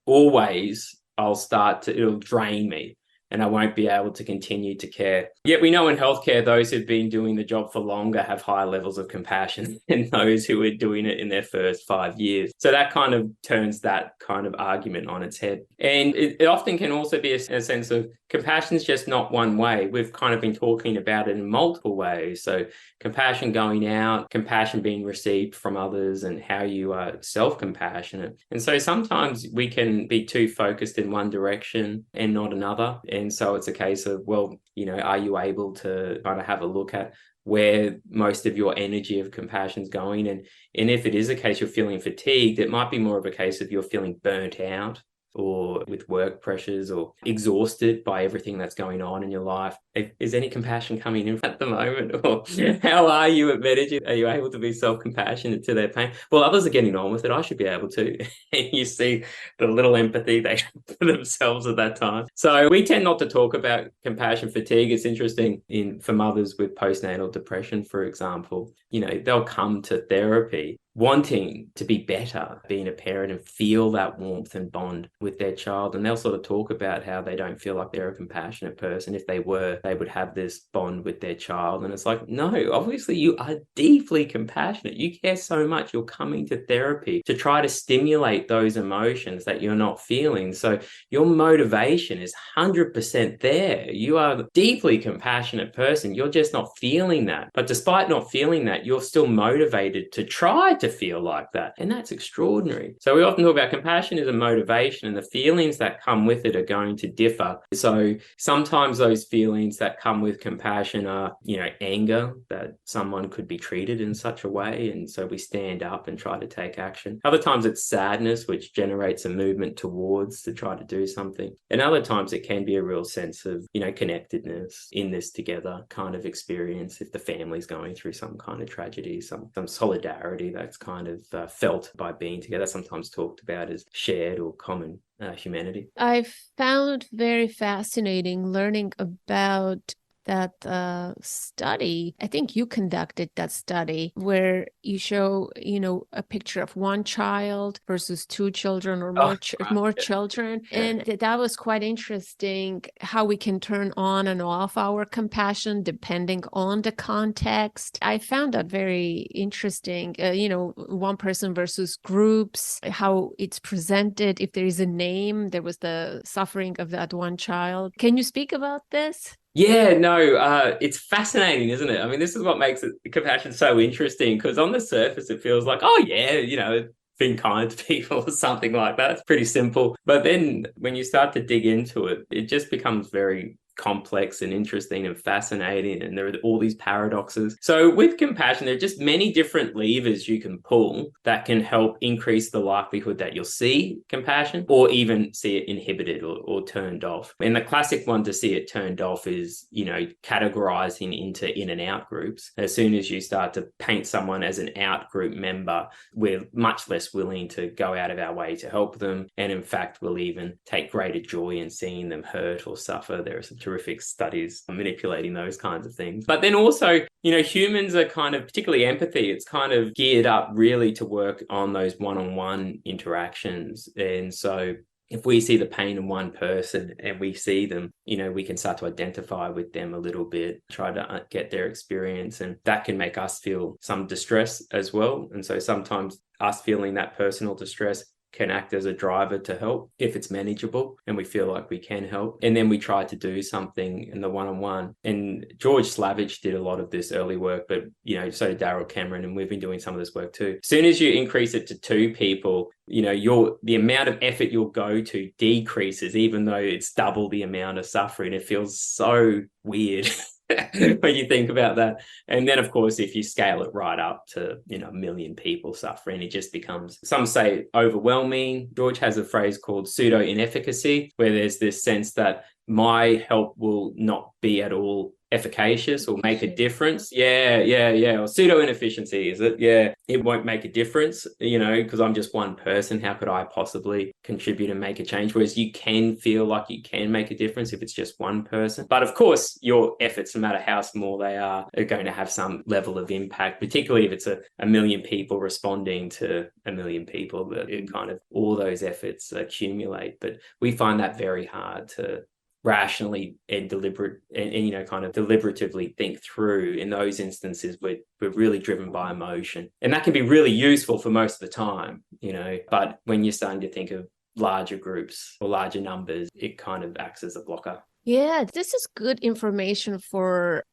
S2: always, it'll drain me and I won't be able to continue to care. Yet we know in healthcare, those who've been doing the job for longer have higher levels of compassion than those who are doing it in their first 5 years. So that kind of turns that kind of argument on its head. And it often can also be a sense of compassion is just not one way. We've kind of been talking about it in multiple ways. So compassion going out, compassion being received from others, and how you are self-compassionate. And so sometimes we can be too focused in one direction and not another. And so it's a case of, well, are you able to kind of have a look at where most of your energy of compassion is going? And if it is a case you're feeling fatigued, it might be more of a case of you're feeling burnt out, or with work pressures, or exhausted by everything that's going on in your life. Is any compassion coming in at the moment? Or how are you at managing? Are you able to be self-compassionate to their pain? Well, others are getting on with it. I should be able to. You see the little empathy they have for themselves at that time. So we tend not to talk about compassion fatigue. It's interesting for mothers with postnatal depression, for example, they'll come to therapy wanting to be better, being a parent, and feel that warmth and bond with their child. And they'll sort of talk about how they don't feel like they're a compassionate person. If they were, they would have this bond with their child. And it's like, no, obviously you are deeply compassionate. You care so much. You're coming to therapy to try to stimulate those emotions that you're not feeling. So your motivation is 100% there. You are a deeply compassionate person. You're just not feeling that. But despite not feeling that, you're still motivated to try to feel like that. And that's extraordinary. So we often talk about compassion as a motivation, and the feelings that come with it are going to differ. So sometimes those feelings that come with compassion are, anger that someone could be treated in such a way. And so we stand up and try to take action. Other times it's sadness, which generates a movement towards to try to do something. And other times it can be a real sense of, connectedness in this together kind of experience. If the family's going through some kind of tragedy, some solidarity that's kind of felt by being together, sometimes talked about as shared or common humanity.
S3: I found very fascinating learning about that study. I think you conducted that study where you show, a picture of one child versus two children or more children. Yeah. And that was quite interesting, how we can turn on and off our compassion depending on the context. I found that very interesting, one person versus groups, how it's presented. If there is a name, there was the suffering of that one child. Can you speak about this?
S2: Yeah, no, it's fascinating, isn't it? I mean, this is what makes compassion so interesting, because on the surface, it feels like, oh, yeah, being kind to people or something like that. It's pretty simple. But then when you start to dig into it, it just becomes very complex and interesting and fascinating, and there are all these paradoxes. So with compassion, there are just many different levers you can pull that can help increase the likelihood that you'll see compassion, or even see it inhibited or turned off. And the classic one to see it turned off is, categorizing into in and out groups. As soon as you start to paint someone as an out group member, we're much less willing to go out of our way to help them. And in fact, we'll even take greater joy in seeing them hurt or suffer. There are some terrific studies manipulating those kinds of things. But then also, humans are kind of, particularly empathy, it's kind of geared up really to work on those one-on-one interactions. And so if we see the pain in one person and we see them, we can start to identify with them a little bit, try to get their experience, and that can make us feel some distress as well. And so sometimes us feeling that personal distress can act as a driver to help if it's manageable and we feel like we can help. And then we try to do something in the one-on-one. And George Slavich did a lot of this early work, but, so did Daryl Cameron, and we've been doing some of this work too. As soon as you increase it to two people, the amount of effort you'll go to decreases, even though it's double the amount of suffering. It feels so weird. When you think about that. And then, of course, if you scale it right up to, a million people suffering, it just becomes, some say, overwhelming. George has a phrase called pseudo inefficacy, where there's this sense that my help will not be at all efficacious or make a difference. Yeah. Or pseudo inefficiency, is it? Yeah. It won't make a difference, because I'm just one person. How could I possibly contribute and make a change? Whereas you can feel like you can make a difference if it's just one person. But of course, your efforts, no matter how small they are going to have some level of impact, particularly if it's a million people responding to a million people, that it kind of all those efforts accumulate. But we find that very hard to rationally and deliberate and kind of deliberatively think through. In those instances, we're really driven by emotion, and that can be really useful for most of the time, but when you're starting to think of larger groups or larger numbers, it kind of acts as a blocker.
S3: Yeah, this is good information for,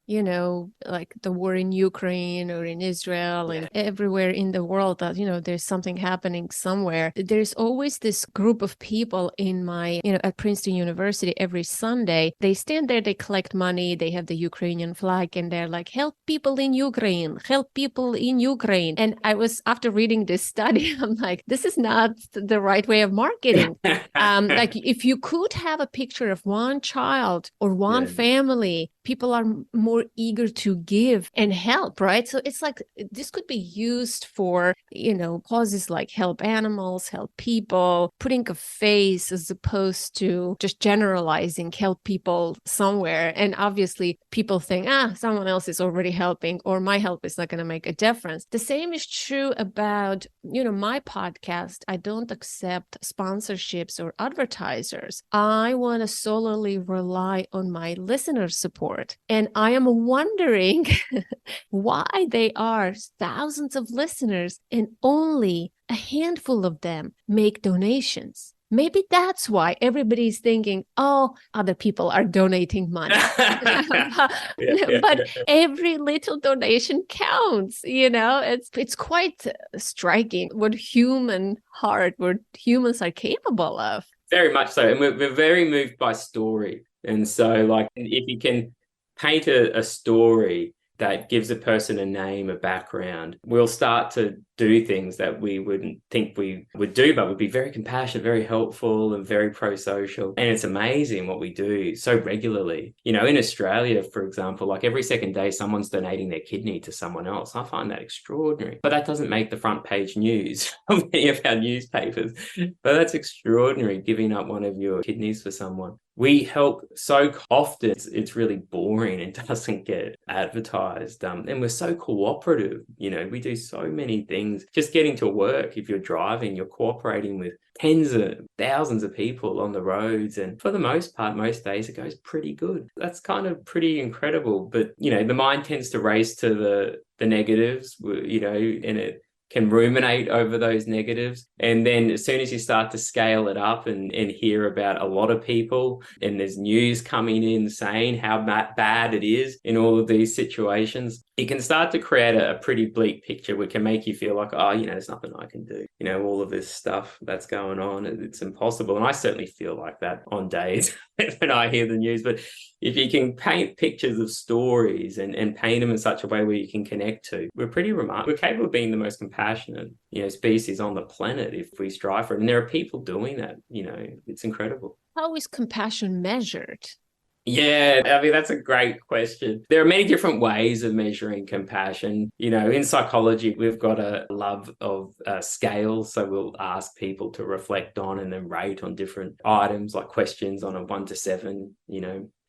S3: like the war in Ukraine or in Israel and everywhere in the world that, there's something happening somewhere. There's always this group of people in my, at Princeton University every Sunday. They stand there, they collect money, they have the Ukrainian flag, and they're like, help people in Ukraine, help people in Ukraine. And I was, after reading this study, I'm like, this is not the right way of marketing. Like if you could have a picture of one child or one family, people are more eager to give and help, right? So it's like this could be used for, causes like help animals, help people, putting a face as opposed to just generalizing help people somewhere. And obviously people think, someone else is already helping, or my help is not going to make a difference. The same is true about, my podcast. I don't accept sponsorships or advertisers. I want to solely rely on my listener support. And I am wondering why they are thousands of listeners and only a handful of them make donations. Maybe that's why everybody's thinking, other people are donating money. But every little donation counts, It's quite striking what humans are capable of.
S2: Very much so. And we're very moved by story. And so, like, if you can paint a story that gives a person a name, a background, we'll start to do things that we wouldn't think we would do, but would be very compassionate, very helpful, and very pro-social. And it's amazing what we do so regularly. In Australia, for example, like every second day, someone's donating their kidney to someone else. I find that extraordinary. But that doesn't make the front page news of any of our newspapers. But that's extraordinary, giving up one of your kidneys for someone. We help so often, it's really boring and doesn't get advertised. And we're so cooperative. We do so many things. Just getting to work, if you're driving, you're cooperating with tens of thousands of people on the roads. And for the most part, most days it goes pretty good. That's kind of pretty incredible. But, the mind tends to race to the negatives, and it can ruminate over those negatives. And then as soon as you start to scale it up and hear about a lot of people, and there's news coming in saying how bad it is in all of these situations, it can start to create a pretty bleak picture, which can make you feel like, there's nothing I can do. All of this stuff that's going on, it's impossible. And I certainly feel like that on days when I hear the news. But if you can paint pictures of stories and paint them in such a way where you can connect to, we're pretty remarkable. We're capable of being the most compassionate, species on the planet if we strive for it. And there are people doing that, it's incredible.
S3: How is compassion measured?
S2: Yeah, that's a great question. There are many different ways of measuring compassion. In psychology, we've got a love of scales. So we'll ask people to reflect on and then rate on different items, like questions on a 1 to 7,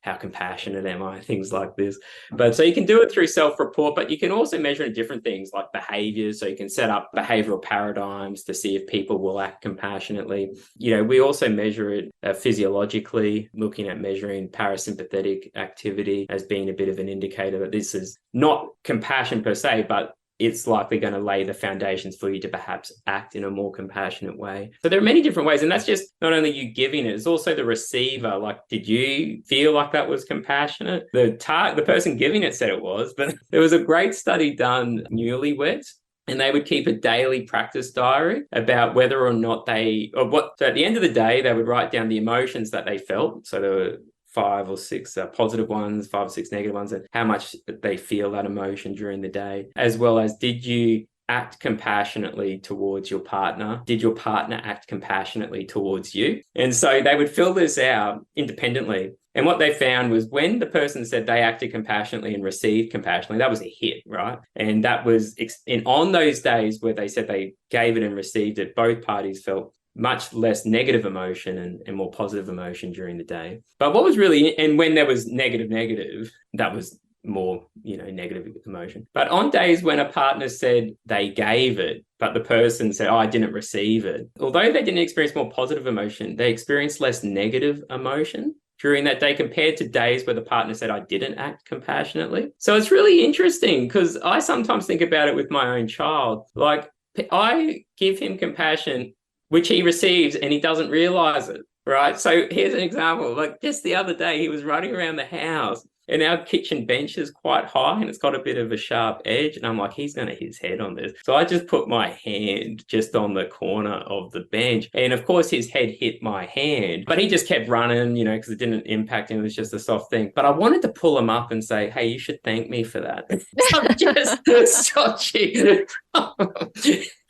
S2: how compassionate am I? Things like this. But so you can do it through self-report, but you can also measure in different things like behaviors. So you can set up behavioral paradigms to see if people will act compassionately. We also measure it physiologically, looking at measuring parasympathetic activity as being a bit of an indicator that this is not compassion per se, but it's likely going to lay the foundations for you to perhaps act in a more compassionate way. So there are many different ways. And that's just not only you giving it, it's also the receiver. Like, did you feel like that was compassionate? The person giving it said it was, but there was a great study done newlyweds. And they would keep a daily practice diary about whether or not so at the end of the day, they would write down the emotions that they felt. So there were 5 or 6 positive ones, 5 or 6 negative ones, and how much they feel that emotion during the day, as well as did you act compassionately towards your partner? Did your partner act compassionately towards you? And so they would fill this out independently. And what they found was when the person said they acted compassionately and received compassionately, that was a hit, right? And that was, and on those days where they said they gave it and received it, both parties felt much less negative emotion and more positive emotion during the day. But what was really, and when there was negative, that was more, negative emotion. But on days when a partner said they gave it, but the person said, I didn't receive it, although they didn't experience more positive emotion, they experienced less negative emotion during that day compared to days where the partner said, I didn't act compassionately. So it's really interesting because I sometimes think about it with my own child. Like, I give him compassion, which he receives, and he doesn't realize it, right? So here's an example. Like, just the other day, he was running around the house, and our kitchen bench is quite high and it's got a bit of a sharp edge. And I'm like, he's going to hit his head on this. So I just put my hand just on the corner of the bench. And of course, his head hit my hand, but he just kept running, because it didn't impact him. It was just a soft thing. But I wanted to pull him up and say, hey, you should thank me for that. I'm just touching.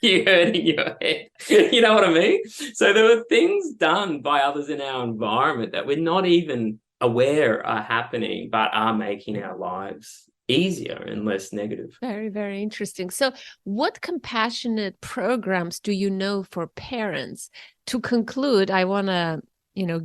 S2: You hurting your head. You know what I mean? So there were things done by others in our environment that we're not even aware are happening, but are making our lives easier and less negative.
S3: Very, very interesting. So what compassionate programs do you know for parents? To conclude, I want to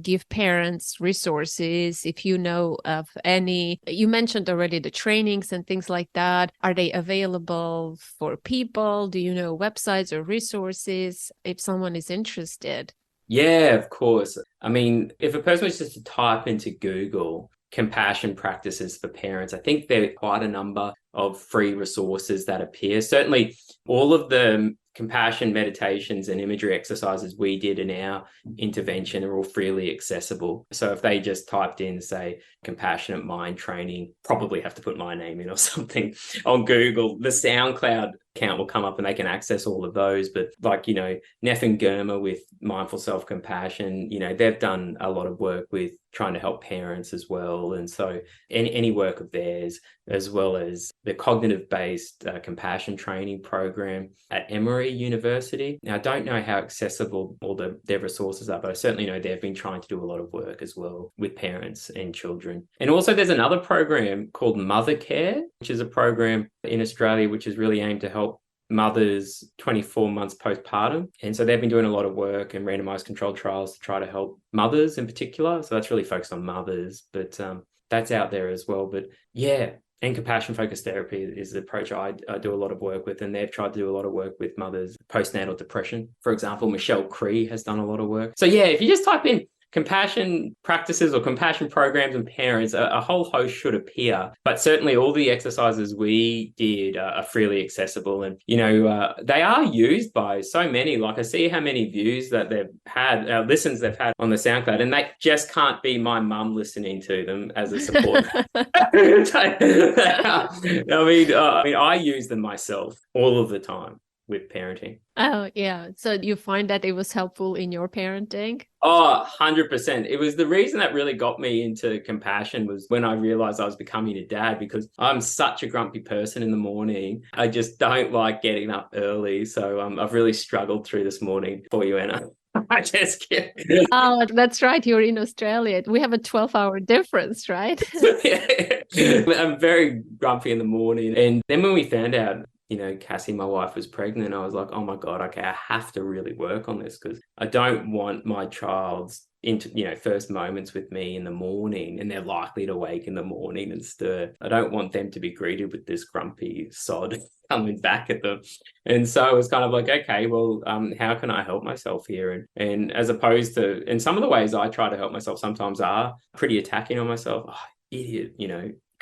S3: give parents resources. If you know of any, you mentioned already the trainings and things like that. Are they available for people? Do you know websites or resources if someone is interested?
S2: Yeah, of course. I mean, if a person was just to type into Google compassion practices for parents, I think there are quite a number of free resources that appear. Certainly, all of the compassion meditations and imagery exercises we did in our intervention are all freely accessible. So if they just typed in, say, compassionate mind training, probably have to put my name in or something on Google, the SoundCloud account will come up and they can access all of those. But like, Neff and Germa with mindful self-compassion, they've done a lot of work with trying to help parents as well. And so any work of theirs, as well as the cognitive-based compassion training program at Emory University. Now, I don't know how accessible all their resources are, but I certainly know they've been trying to do a lot of work as well with parents and children. And also there's another program called Mother Care, which is a program in Australia which is really aimed to help mothers 24 months postpartum. And so they've been doing a lot of work and randomized controlled trials to try to help mothers in particular. So that's really focused on mothers, but that's out there as well. But yeah, and compassion focused therapy is the approach I do a lot of work with, and they've tried to do a lot of work with mothers postnatal depression. For example, Michelle Cree has done a lot of work. So yeah, if you just type in compassion practices or compassion programs and parents, a whole host should appear. But certainly all the exercises we did are freely accessible. And, they are used by so many. Like, I see how many views that they've had, listens they've had on the SoundCloud, and they just can't be my mum listening to them as a support. I use them myself all of the time with parenting.
S3: Oh, yeah. So you find that it was helpful in your parenting?
S2: Oh, 100%. It was the reason that really got me into compassion was when I realized I was becoming a dad, because I'm such a grumpy person in the morning. I just don't like getting up early. So I've really struggled through this morning for you, Anna. I just kidding.
S3: Oh, that's right. You're in Australia. We have a 12-hour difference, right?
S2: I'm very grumpy in the morning. And then when we found out, Cassie, my wife, was pregnant, I was like, oh my God, okay, I have to really work on this, because I don't want my child's first moments with me in the morning, and they're likely to wake in the morning and stir. I don't want them to be greeted with this grumpy sod coming back at them. And so it was kind of like, okay, well, how can I help myself here? And as opposed to, and some of the ways I try to help myself sometimes are pretty attacking on myself. Oh, idiot,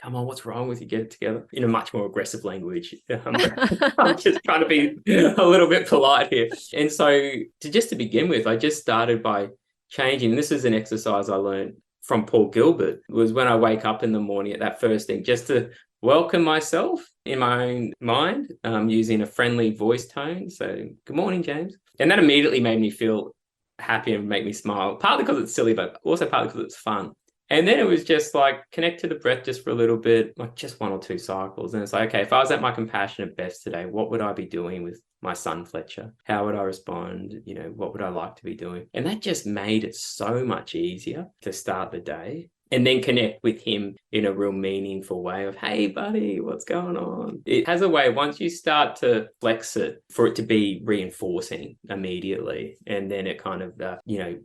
S2: come on, what's wrong with you? Get it together, in a much more aggressive language. I'm just trying to be a little bit polite here. And so to begin with, I just started by changing. This is an exercise I learned from Paul Gilbert, was when I wake up in the morning at that first thing, just to welcome myself in my own mind, using a friendly voice tone. So, good morning, James. And that immediately made me feel happy and make me smile, partly because it's silly, but also partly because it's fun. And then it was just like connect to the breath just for a little bit, like just 1 or 2 cycles. And it's like, okay, if I was at my compassionate best today, what would I be doing with my son, Fletcher? How would I respond? What would I like to be doing? And that just made it so much easier to start the day. And then connect with him in a real meaningful way of, hey, buddy, what's going on? It has a way, once you start to flex it, for it to be reinforcing immediately. And then it kind of,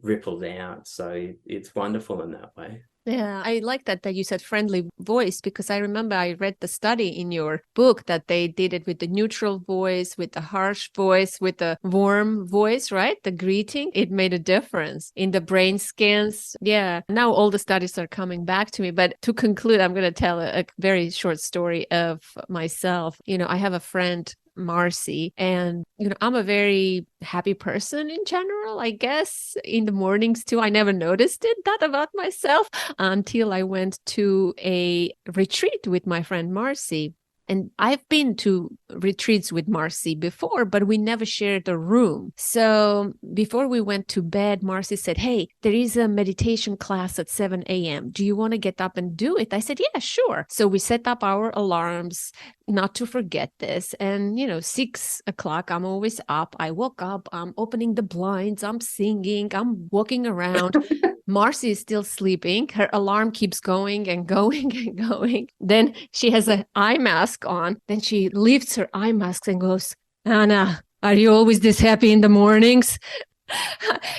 S2: ripples out. So it's wonderful in that way.
S3: Yeah, I like that you said friendly voice, because I remember I read the study in your book that they did it with the neutral voice, with the harsh voice, with the warm voice, right? The greeting. It made a difference in the brain scans. Yeah. Now all the studies are coming back to me. But to conclude, I'm going to tell a very short story of myself. I have a friend, Marcy, and I'm a very happy person in general, I guess, in the mornings too. I never noticed that about myself until I went to a retreat with my friend Marcy. And I've been to retreats with Marcy before, but we never shared a room. So before we went to bed, Marcy said, hey, there is a meditation class at 7 a.m. Do you want to get up and do it? I said, yeah, sure. So we set up our alarms not to forget this. And, 6 o'clock, I'm always up. I woke up, I'm opening the blinds, I'm singing, I'm walking around. Marcy is still sleeping. Her alarm keeps going and going and going. Then she has an eye mask on. Then she lifts her eye mask and goes, Anna, are you always this happy in the mornings?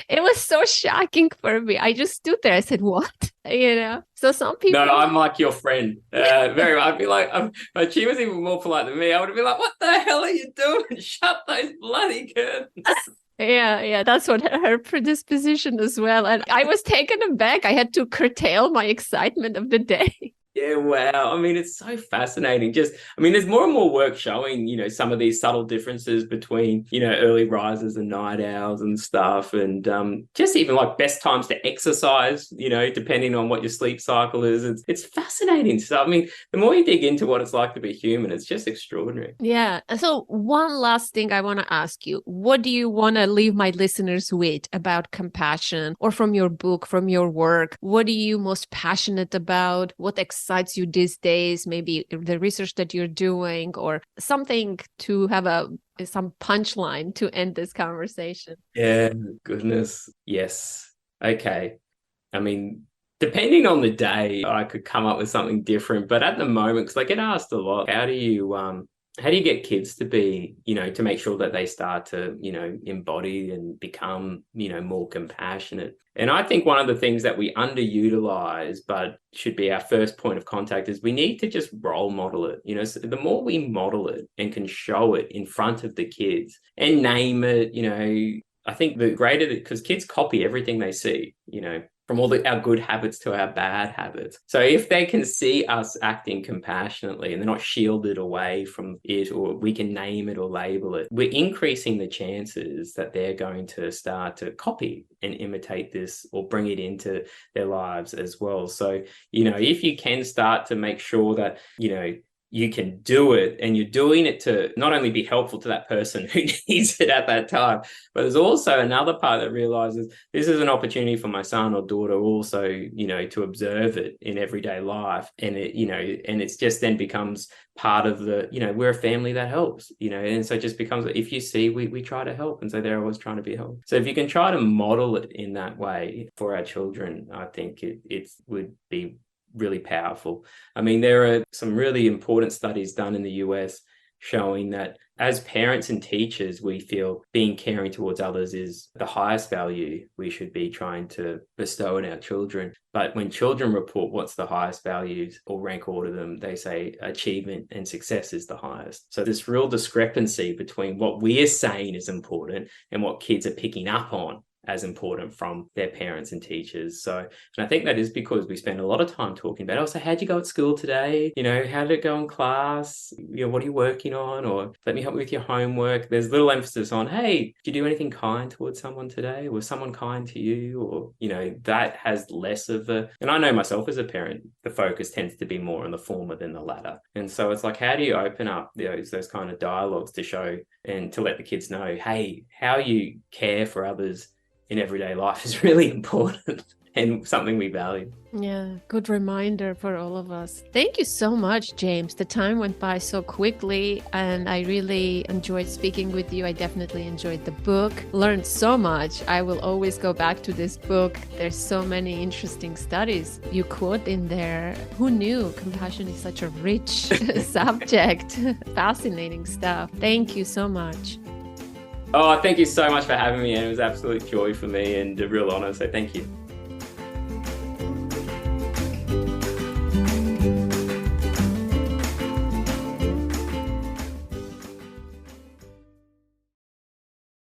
S3: It was so shocking for me. I just stood there. I said, what? So some people.
S2: No, I'm like your friend. Very well. I'd be like, she was even more polite than me. I would have been like, what the hell are you doing? Shut those bloody curtains.
S3: Yeah, that's what her predisposition as well. And I was taken aback. I had to curtail my excitement of the day.
S2: Yeah, wow. I mean, it's so fascinating. There's more and more work showing, some of these subtle differences between, early risers and night owls and stuff. And just even like best times to exercise, depending on what your sleep cycle is. It's fascinating stuff. I mean, the more you dig into what it's like to be human, it's just extraordinary.
S3: Yeah. So one last thing I want to ask you. What do you want to leave my listeners with about compassion, or from your book, from your work? What are you most passionate about? What excites you these days? Maybe the research that you're doing, or something to have some punchline to end this conversation.
S2: Yeah, goodness. Yes. Okay. I mean, depending on the day, I could come up with something different. But at the moment, because I get asked a lot, how do you get kids to be, to make sure that they start to, embody and become, more compassionate? And I think one of the things that we underutilize, but should be our first point of contact, is we need to just role model it. So the more we model it and can show it in front of the kids and name it, I think the greater, because kids copy everything they see, from all our good habits to our bad habits. So if they can see us acting compassionately and they're not shielded away from it, or we can name it or label it, we're increasing the chances that they're going to start to copy and imitate this or bring it into their lives as well. So, if you can start to make sure that, you can do it, and you're doing it to not only be helpful to that person who needs it at that time, but there's also another part that realizes this is an opportunity for my son or daughter also, to observe it in everyday life. And it, and it's just then becomes part of the, we're a family that helps, and so it just becomes, if you see, we try to help. And so they're always trying to be helped. So if you can try to model it in that way for our children, I think it would be really powerful. I mean, there are some really important studies done in the US showing that as parents and teachers, we feel being caring towards others is the highest value we should be trying to bestow on our children. But when children report what's the highest values or rank order them, they say achievement and success is the highest. So this real discrepancy between what we're saying is important and what kids are picking up on as important from their parents and teachers. So, and I think that is because we spend a lot of time talking about, so how'd you go at school today? How did it go in class? What are you working on? Or let me help you with your homework. There's little emphasis on, hey, did you do anything kind towards someone today? Was someone kind to you? Or, that has less of and I know myself as a parent, the focus tends to be more on the former than the latter. And so it's like, how do you open up those kind of dialogues to show and to let the kids know, hey, how you care for others in everyday life is really important. and something we value.
S3: Yeah, good reminder for all of us. Thank you so much, James. The time went by so quickly and I really enjoyed speaking with you. I definitely enjoyed the book, learned so much. I will always go back to this book. There's so many interesting studies you quote in there. Who knew compassion is such a rich subject? Fascinating stuff. Thank you so much.
S2: Oh, thank you so much for having me. And it was absolute joy for me and a real honor. So thank you.